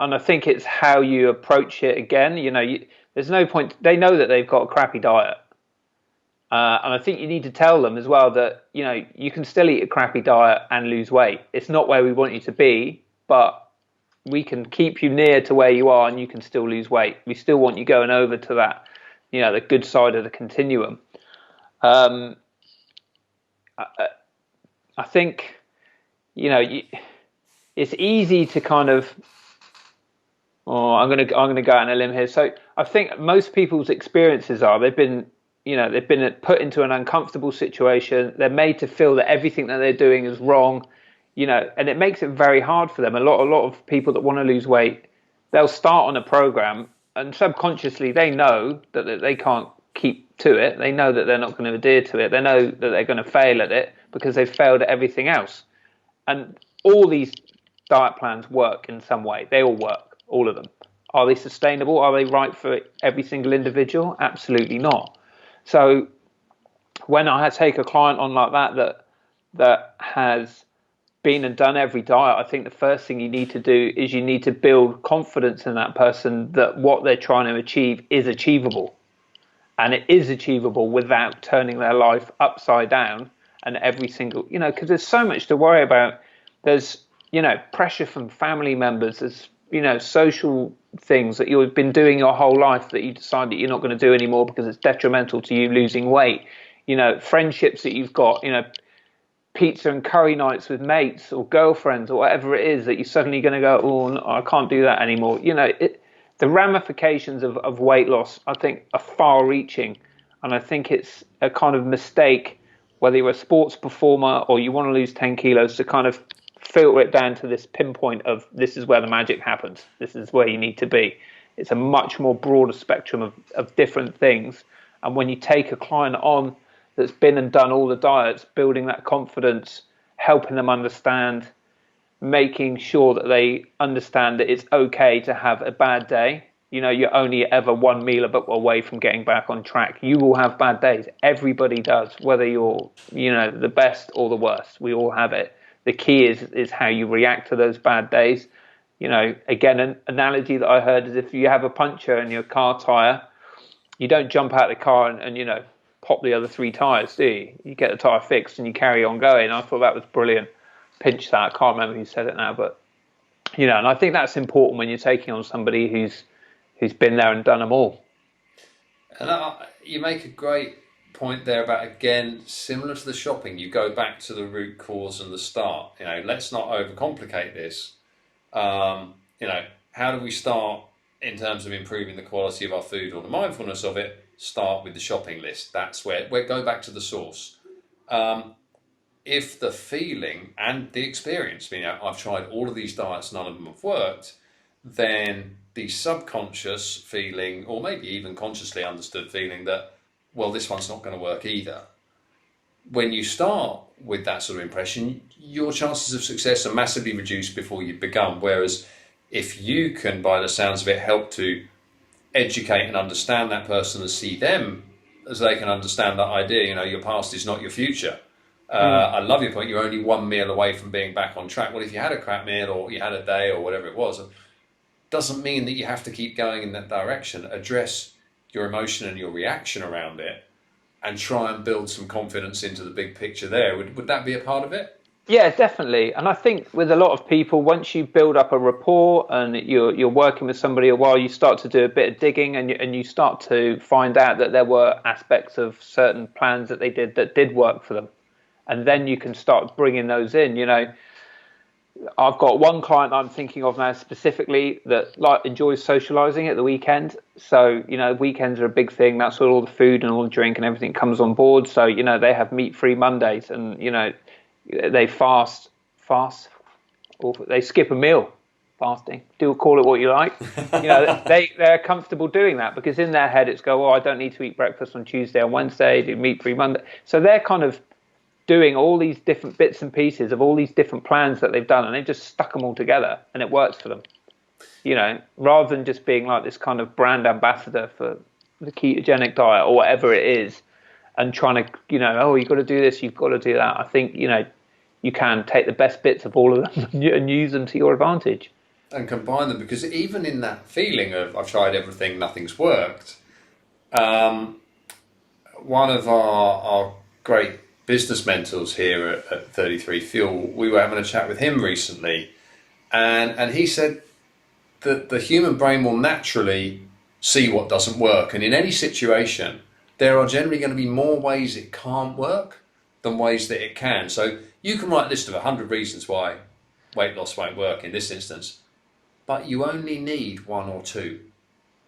and I think it's how you approach it again. There's no point. They know that they've got a crappy diet. And I think you need to tell them as well that, you can still eat a crappy diet and lose weight. It's not where we want you to be, but we can keep you near to where you are and you can still lose weight. We still want you going over to that, the good side of the continuum. I think, it's easy to kind of, I'm going to go out on a limb here. So I think most people's experiences are they've been put into an uncomfortable situation. They're made to feel that everything that they're doing is wrong, and it makes it very hard for them. A lot of people that want to lose weight, they'll start on a program and subconsciously they know that they can't keep to it. They know that they're not going to adhere to it. They know that they're going to fail at it because they've failed at everything else. And all these diet plans work in some way. They all work, all of them. Are they sustainable? Are they right for every single individual? Absolutely not. So when I take a client on like that has been and done every diet, I think the first thing you need to do is you need to build confidence in that person that what they're trying to achieve is achievable. And it is achievable without turning their life upside down and every single, because there's so much to worry about. There's, pressure from family members. There's, social things that you've been doing your whole life that you decide that you're not going to do anymore because it's detrimental to you losing weight. Friendships that you've got, pizza and curry nights with mates or girlfriends or whatever it is that you're suddenly going to go, oh, no, I can't do that anymore. The ramifications of weight loss, I think, are far reaching. And I think it's a kind of mistake, whether you're a sports performer or you want to lose 10 kilos, to kind of filter it down to this pinpoint of this is where the magic happens. This is where you need to be. It's a much more broader spectrum of different things. And when you take a client on that's been and done all the diets, building that confidence, helping them understand, making sure that they understand that it's okay to have a bad day. You're only ever one meal away from getting back on track. You will have bad days. Everybody does, whether you're, the best or the worst. We all have it. The key is how you react to those bad days. Again, an analogy that I heard is if you have a puncture in your car tire, you don't jump out of the car and pop the other 3 tires, do you? You get the tire fixed and you carry on going. I thought that was brilliant. Pinch that. I can't remember who said it now, but and I think that's important when you're taking on somebody who's been there and done them all. And you make a great point there about, again, similar to the shopping, you go back to the root cause and the start. Let's not overcomplicate this. How do we start in terms of improving the quality of our food or the mindfulness of it? Start with the shopping list. That's where go back to the source. If the feeling and the experience, I've tried all of these diets, none of them have worked, then the subconscious feeling, or maybe even consciously understood feeling that, well, this one's not going to work either. When you start with that sort of impression, your chances of success are massively reduced before you've begun. Whereas if you can, by the sounds of it, help to educate and understand that person and see them as they can understand that idea, your past is not your future. I love your point. You're only one meal away from being back on track. Well, if you had a crap meal or you had a day or whatever it was, doesn't mean that you have to keep going in that direction. Address your emotion and your reaction around it and try and build some confidence into the big picture there. Would that be a part of it? Yeah, definitely. And I think with a lot of people, once you build up a rapport and you're working with somebody a while, you start to do a bit of digging and you start to find out that there were aspects of certain plans that they did that did work for them. And then you can start bringing those in. I've got one client I'm thinking of now specifically that enjoys socializing at the weekend. So, weekends are a big thing. That's where all the food and all the drink and everything comes on board. So, they have meat-free Mondays and, they fast, or they skip a meal, fasting. Do call it what you like. They're comfortable doing that because in their head it's I don't need to eat breakfast on Tuesday and Wednesday, do meat-free Monday. So they're kind of doing all these different bits and pieces of all these different plans that they've done, and they've just stuck them all together, and it works for them. Rather than just being like this kind of brand ambassador for the ketogenic diet or whatever it is, and trying to, you've got to do this, you've got to do that. I think, you can take the best bits of all of them and use them to your advantage. and combine them, because even in that feeling of I've tried everything, nothing's worked. Um, One of our great business mentors here at 33 Fuel, we were having a chat with him recently, and he said that the human brain will naturally see what doesn't work, and in any situation, there are generally going to be more ways it can't work than ways that it can. So you can write a list of 100 reasons why weight loss won't work in this instance, but you only need one or two.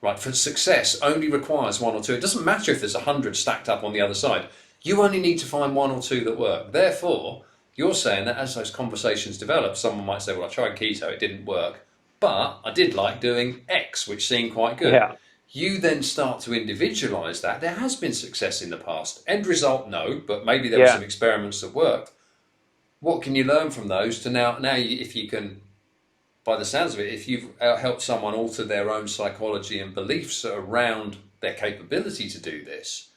Right, for success only requires one or two. It doesn't matter if there's 100 stacked up on the other side. You only need to find one or two that work. Therefore, you're saying that as those conversations develop, someone might say, well, I tried keto, it didn't work, but I did like doing X, which seemed quite good. Yeah, You then start to individualise that. There has been success in the past. End result, no, but maybe there were yeah. some experiments that worked. What can you learn from those to now if you can, by the sounds of it, if you've helped someone alter their own psychology and beliefs around their capability to do this,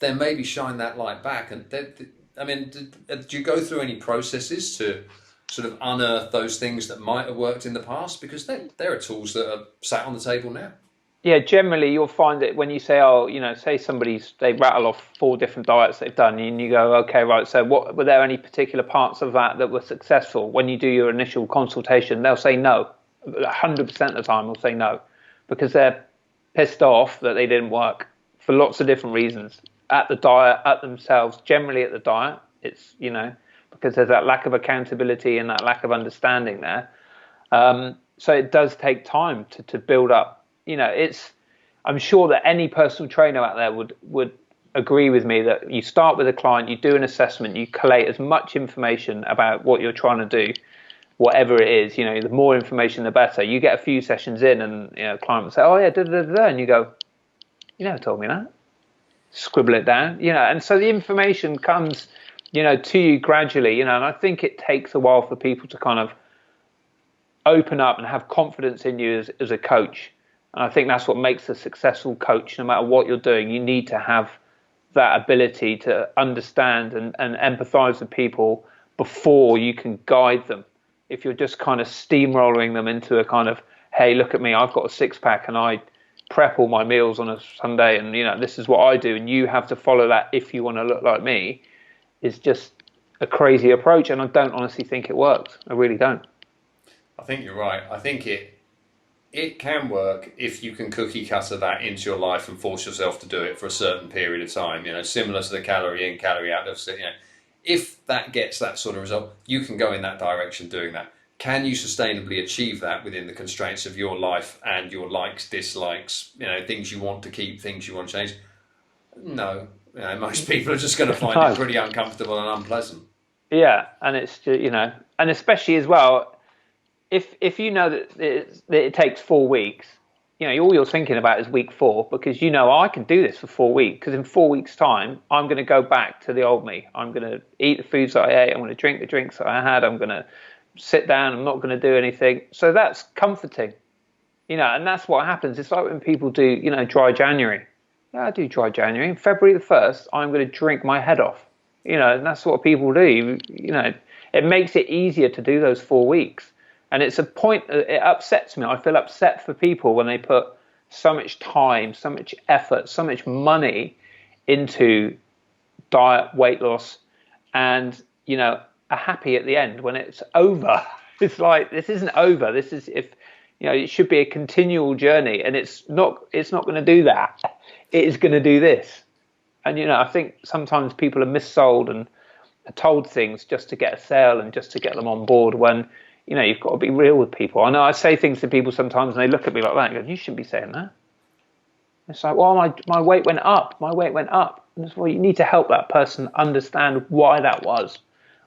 then maybe shine that light back. And I mean, do you go through any processes to sort of unearth those things that might have worked in the past? Because there are tools that are sat on the table now. Yeah, generally you'll find that when you say, oh, say they rattle off 4 different diets they've done, and you go, okay, right. So, what were there any particular parts of that were successful? When you do your initial consultation, they'll say no. 100% of the time, they'll say no, because they're pissed off that they didn't work for lots of different reasons. At the diet, at themselves, generally at the diet, it's because there's that lack of accountability and that lack of understanding there. So it does take time to build up. I'm sure that any personal trainer out there would agree with me that you start with a client, you do an assessment, you collate as much information about what you're trying to do, whatever it is. The more information, the better. You get a few sessions in, and a client will say, "Oh yeah, da da da," and you go, "You never told me that." Scribble it down, and so the information comes, to you gradually, and I think it takes a while for people to kind of open up and have confidence in you as a coach. And I think that's what makes a successful coach. No matter what you're doing, you need to have that ability to understand and empathize with people before you can guide them. If you're just kind of steamrolling them into a kind of, hey, look at me, I've got a 6-pack and I prep all my meals on a Sunday, and this is what I do, and you have to follow that if you want to look like me, is just a crazy approach. And I don't honestly think it works. I really don't. I think you're right. I think it can work if you can cookie cutter that into your life and force yourself to do it for a certain period of time. Similar to the calorie in, calorie out. If that gets that sort of result, you can go in that direction doing that. Can you sustainably achieve that within the constraints of your life and your likes, dislikes, things you want to keep, things you want to change? No. Most people are just going to find it pretty uncomfortable and unpleasant. Yeah, and it's and especially as well, if you know that it takes 4 weeks, all you're thinking about is week 4, because I can do this for 4 weeks, because in 4 weeks' time I'm going to go back to the old me. I'm going to eat the foods that I ate. I'm going to drink the drinks that I had. I'm going to sit down. I'm not going to do anything. So that's comforting, and that's what happens. It's like when people do, dry January. Yeah, I do dry January. February the 1st, I'm going to drink my head off. And that's what people do. It makes it easier to do those 4 weeks. And it's a point, it upsets me. I feel upset for people when they put so much time, so much effort, so much money into diet, weight loss, and, are happy at the end when it's over. It's like, this isn't over. This is, it should be a continual journey, and it's not going to do that. It is going to do this. And, I think sometimes people are missold and are told things just to get a sale and just to get them on board, when you've got to be real with people. I know I say things to people sometimes and they look at me like that and go, you shouldn't be saying that. It's like, well, my weight went up. My weight went up. And it's, well, you need to help that person understand why that was.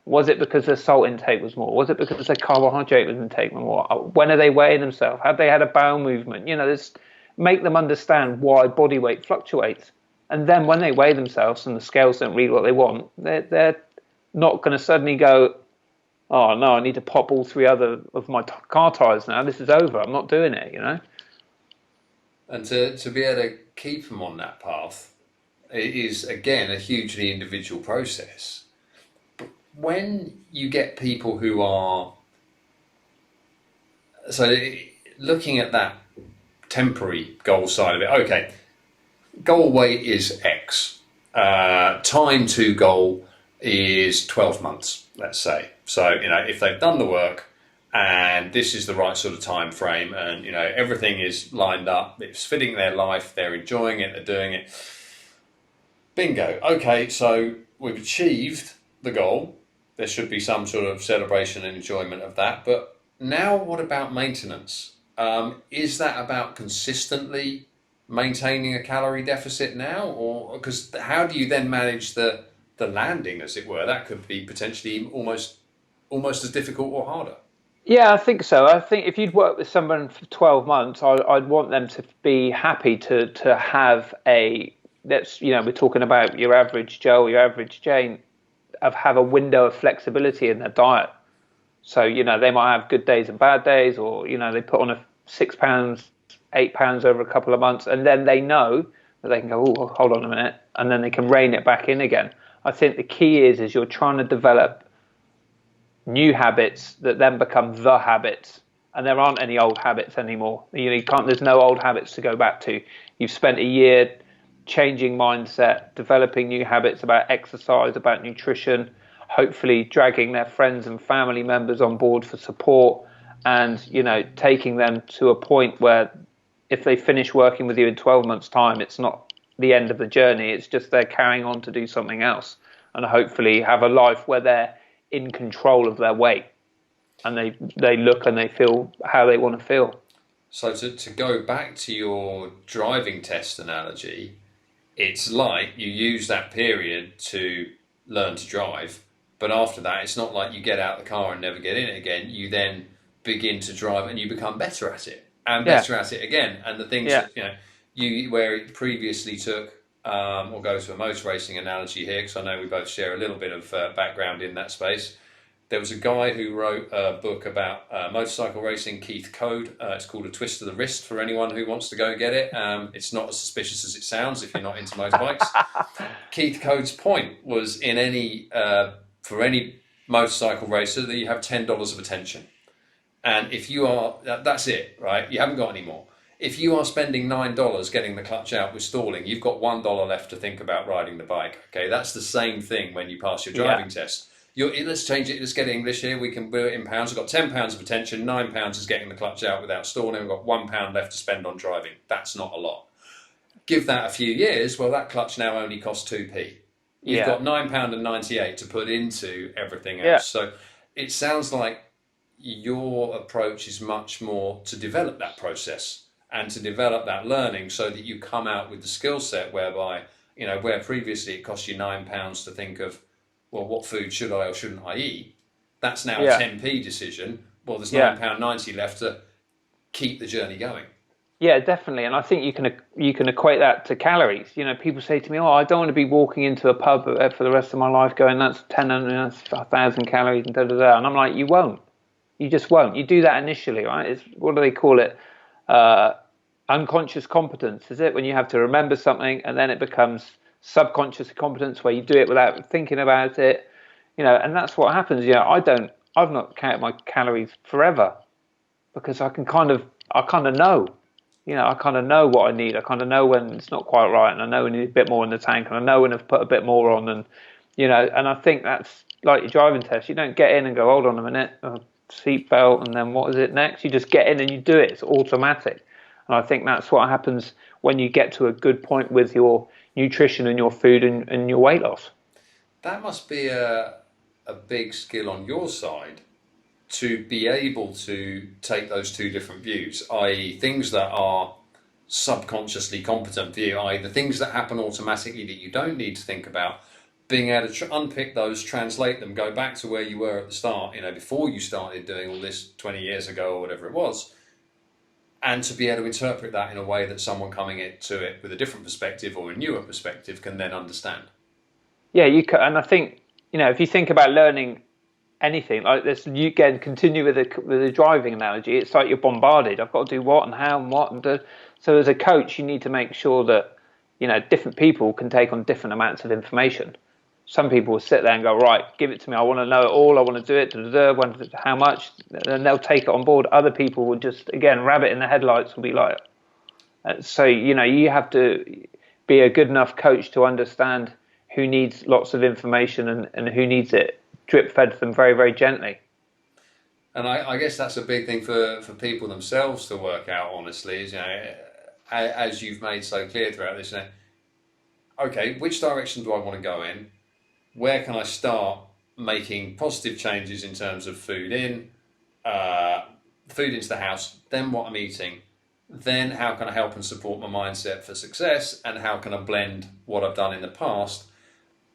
Was it because their salt intake was more? Was it because their carbohydrate was intake was more? When are they weighing themselves? Have they had a bowel movement? Make them understand why body weight fluctuates. And then when they weigh themselves and the scales don't read what they want, they're not going to suddenly go, oh no, I need to pop all 3 other of my car tires now. This is over. I'm not doing it, And to be able to keep them on that path, it is, again, a hugely individual process. But when you get people who are so looking at that temporary goal side of it, okay, goal weight is X. Time to goal is 12 months, let's say. So, if they've done the work and this is the right sort of time frame and, everything is lined up, it's fitting their life, they're enjoying it, they're doing it. Bingo. Okay, so we've achieved the goal. There should be some sort of celebration and enjoyment of that. But now, what about maintenance? Is that about consistently maintaining a calorie deficit now, or because how do you then manage the landing, as it were? That could be potentially almost as difficult or harder. Yeah, I think so. I think if you'd worked with someone for 12 months, I'd want them to be happy to have a, that's, we're talking about your average Joe, your average Jane, have a window of flexibility in their diet. So, they might have good days and bad days, or, they put on a 6 pounds, 8 pounds over a couple of months, and then they know that they can go, oh, hold on a minute, and then they can rein it back in again. I think the key is you're trying to develop new habits that then become the habits, and there aren't any old habits anymore. You can't. There's no old habits to go back to. You've spent a year changing mindset, developing new habits about exercise, about nutrition, hopefully dragging their friends and family members on board for support, and taking them to a point where if they finish working with you in 12 months time, it's not the end of the journey, it's just they're carrying on to do something else, and hopefully have a life where they're in control of their weight, and they look and they feel how they want to feel. So to go back to your driving test analogy, it's like you use that period to learn to drive, but after that, it's not like you get out of the car and never get in it again. You then begin to drive and you become better at it and Yeah, better at it again. And the things yeah, that, where it previously took, we'll go to a motor racing analogy here because I know we both share a little bit of background in that space. There was a guy who wrote a book about motorcycle racing, Keith Code. It's called A Twist of the Wrist for anyone who wants to go get it. It's not as suspicious as it sounds if you're not into motorbikes. Keith Code's point was for any motorcycle racer that you have $10 of attention. And if you are, that's it, right? You haven't got any more. If you are spending $9 getting the clutch out with stalling, you've got $1 left to think about riding the bike. Okay, that's the same thing when you pass your driving test. Let's change it. Let's get English here. We can do it in pounds. We've got £10 of attention. £9 is getting the clutch out without stalling. We've got £1 left to spend on driving. That's not a lot. Give that a few years. Well, that clutch now only costs 2p. You've got £9.98 to put into everything else. yeah, So it sounds like your approach is much more to develop that process and to develop that learning so that you come out with the skill set whereby, where previously it cost you £9 to think of, well, what food should I or shouldn't I eat? That's now a 10p decision. Well, there's £9.90 left to keep the journey going. Yeah, definitely. And I think you can equate that to calories. People say to me, "Oh, I don't want to be walking into a pub for the rest of my life going, that's 1,000 calories and da da da." And I'm like, you won't. You just won't. You do that initially, right? It's, what do they call it? Unconscious competence, is it? When you have to remember something and then it becomes subconscious competence where you do it without thinking about it. And that's what happens. I've not counted my calories forever because I kind of know. I kind of know what I need. I kind of know when it's not quite right, and I know I need a bit more in the tank, and I know when I've put a bit more on, and and I think that's like your driving test. You don't get in and go, hold on a minute, seatbelt, and then what is it next? You just get in and you do it. It's automatic, and I think that's what happens when you get to a good point with your nutrition and your food and your weight loss. That must be a big skill on your side to be able to take those two different views, i.e. things that are subconsciously competent view, i.e. the things that happen automatically that you don't need to think about, being able to unpick those, translate them, go back to where you were at the start, before you started doing all this 20 years ago or whatever it was, and to be able to interpret that in a way that someone coming into it with a different perspective or a newer perspective can then understand. Yeah, you can, and I think, if you think about learning anything like this, you can continue with the driving analogy. It's like you're bombarded. I've got to do what and how and what and do. So as a coach, you need to make sure that different people can take on different amounts of information. some people will sit there and go, right, give it to me. I want to know it all. I want to do it. When, how much? And they'll take it on board. Other people will just, again, rabbit in the headlights will be like, so, you have to be a good enough coach to understand who needs lots of information and who needs it drip fed to them very, very gently. And I guess that's a big thing for people themselves to work out, honestly, is, as you've made so clear throughout this, okay, which direction do I want to go in? Where can I start making positive changes in terms of food into the house, then what I'm eating, then how can I help and support my mindset for success, and how can I blend what I've done in the past,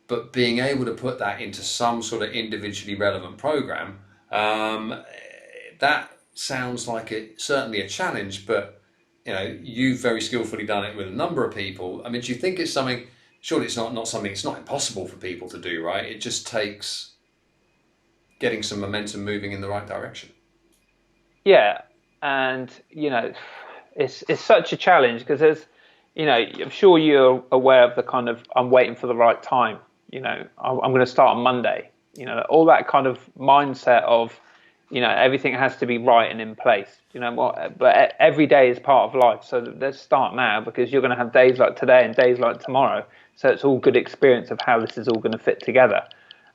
but being able to put that into some sort of individually relevant program, that sounds like certainly a challenge, but you've very skillfully done it with a number of people. I mean, do you think it's something, surely it's not something, it's not impossible for people to do, right? It just takes getting some momentum moving in the right direction. Yeah, and it's such a challenge because I'm sure you're aware of the kind of I'm waiting for the right time. I'm going to start on Monday. All that kind of mindset of everything has to be right and in place. But every day is part of life. So let's start now, because you're going to have days like today and days like tomorrow. So it's all good experience of how this is all going to fit together.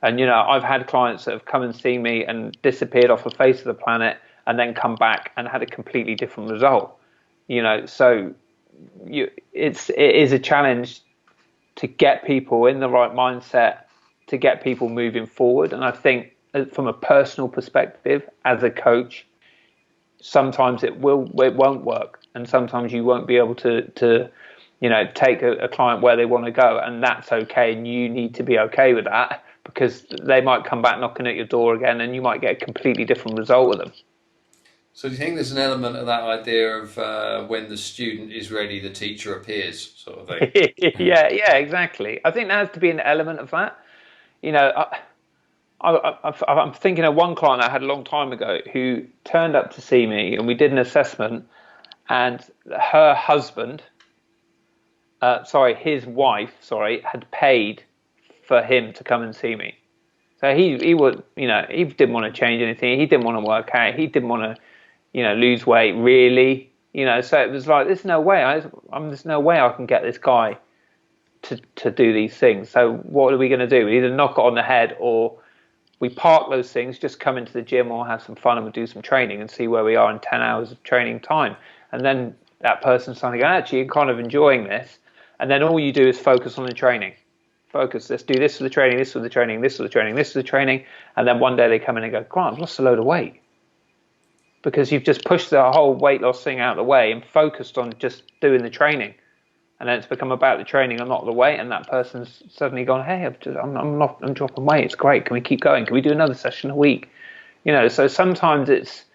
And I've had clients that have come and seen me and disappeared off the face of the planet, and then come back and had a completely different result. So it is a challenge to get people in the right mindset, to get people moving forward. And I think from a personal perspective, as a coach, sometimes it won't work, and sometimes you won't be able to take a client where they want to go, and that's okay. And you need to be okay with that, because they might come back knocking at your door again, and you might get a completely different result with them. So do you think there's an element of that idea of when the student is ready, the teacher appears, sort of thing? Yeah, exactly. I think there has to be an element of that. I'm thinking of one client I had a long time ago who turned up to see me, and we did an assessment, and her husband, his wife, had paid for him to come and see me. So he would, he didn't want to change anything. He didn't want to work out. He didn't want to, lose weight really. So it was like, there's no way. There's no way I can get this guy to do these things. So what are we going to do? We either knock it on the head, or we park those things, just come into the gym, or have some fun, and we'll do some training and see where we are in 10 hours of training time. And then that person's starting to go, actually, you're kind of enjoying this. And then all you do is focus on the training. Focus, let's do this for the training, this for the training, this for the training, this for the training. And then one day they come in and go, Grant, I've lost a load of weight. Because you've just pushed the whole weight loss thing out of the way and focused on just doing the training. And then it's become about the training and not the weight. And that person's suddenly gone, hey, I'm dropping weight. It's great. Can we keep going? Can we do another session a week? So sometimes it's,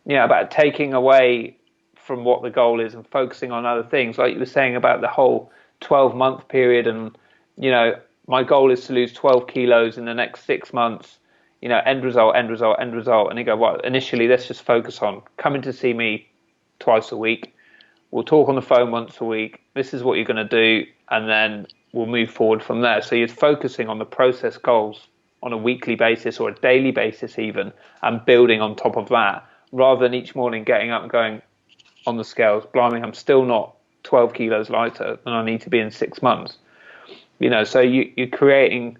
about taking away from what the goal is and focusing on other things. Like you were saying about the whole 12-month period, and, my goal is to lose 12 kilos in the next 6 months, end result. And they go, well, initially, let's just focus on coming to see me twice a week. We'll talk on the phone once a week. This is what you're going to do. And then we'll move forward from there. So you're focusing on the process goals on a weekly basis, or a daily basis even, and building on top of that, rather than each morning getting up and going on the scales, blimey, I'm still not 12 kilos lighter than I need to be in 6 months. So you're creating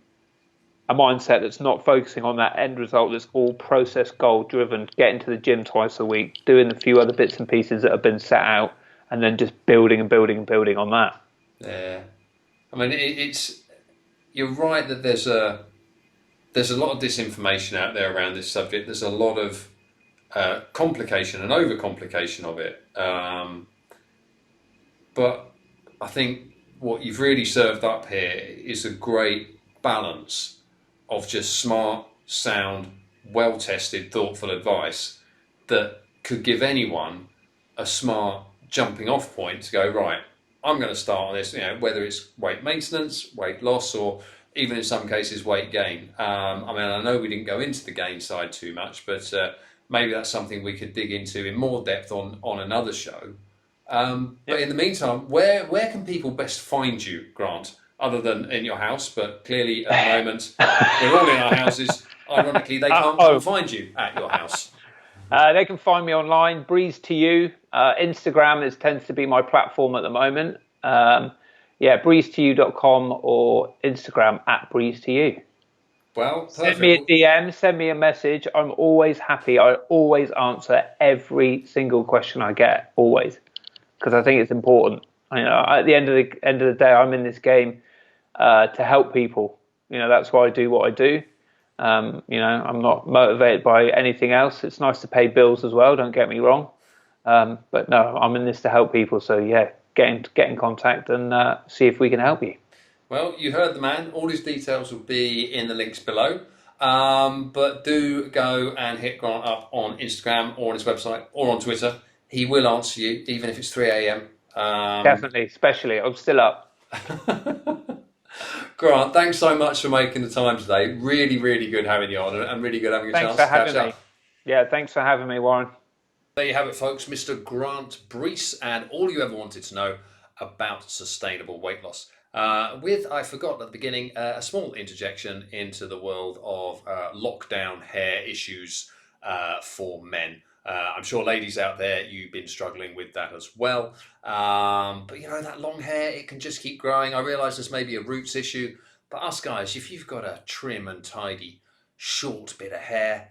a mindset that's not focusing on that end result, that's all process goal driven, getting to the gym twice a week, doing the few other bits and pieces that have been set out, and then just building and building and building on that. Yeah. I mean, you're right that there's a lot of disinformation out there around this subject. There's a lot of complication and overcomplication of it. But I think what you've really served up here is a great balance of just smart, sound, well-tested, thoughtful advice that could give anyone a smart jumping off point to go, right, I'm going to start on this, whether it's weight maintenance, weight loss, or even in some cases weight gain. I know we didn't go into the gain side too much, but maybe that's something we could dig into in more depth on another show. But in the meantime, where can people best find you, Grant? other than in your house, but clearly at the moment we're all in our houses. Ironically, they can't come Oh, find you at your house. they can find me online, Breeze to You. Instagram tends to be my platform at the moment. Yeah, breeze2you.com or Instagram at Breeze to You. Well, Send me perfect. a DM, send me a message. I'm always happy. I always answer every single question I get, always, because I think it's important. At the end of the day, I'm in this game to help people. That's why I do what I do. I'm not motivated by anything else. It's nice to pay bills as well. Don't get me wrong. But no, I'm in this to help people. So yeah, get in contact and see if we can help you. Well, you heard the man. All his details will be in the links below. But do go and hit Grant up on Instagram or on his website or on Twitter. He will answer you, even if it's 3 a.m. Definitely, especially I'm still up. Grant, thanks so much for making the time today. Really, really good having you on and really good having a Thanks chance for to catch having me. up. Yeah, thanks for having me, Warren. There you have it, folks. Mr. Grant Breese and all you ever wanted to know about sustainable weight loss. With, I forgot at the beginning, a small interjection into the world of lockdown hair issues for men. I'm sure ladies out there, you've been struggling with that as well. But that long hair, it can just keep growing. I realise this may be a roots issue, but us guys, if you've got a trim and tidy, short bit of hair,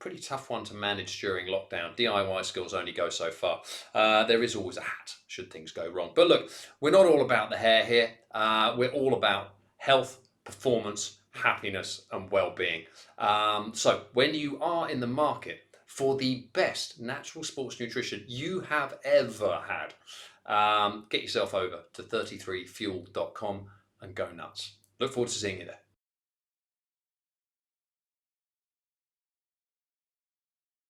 pretty tough one to manage during lockdown. DIY skills only go so far. There is always a hat should things go wrong. But look, we're not all about the hair here. We're all about health, performance, happiness, and well-being. So when you are in the market for the best natural sports nutrition you have ever had, get yourself over to 33fuel.com and go nuts. Look forward to seeing you there.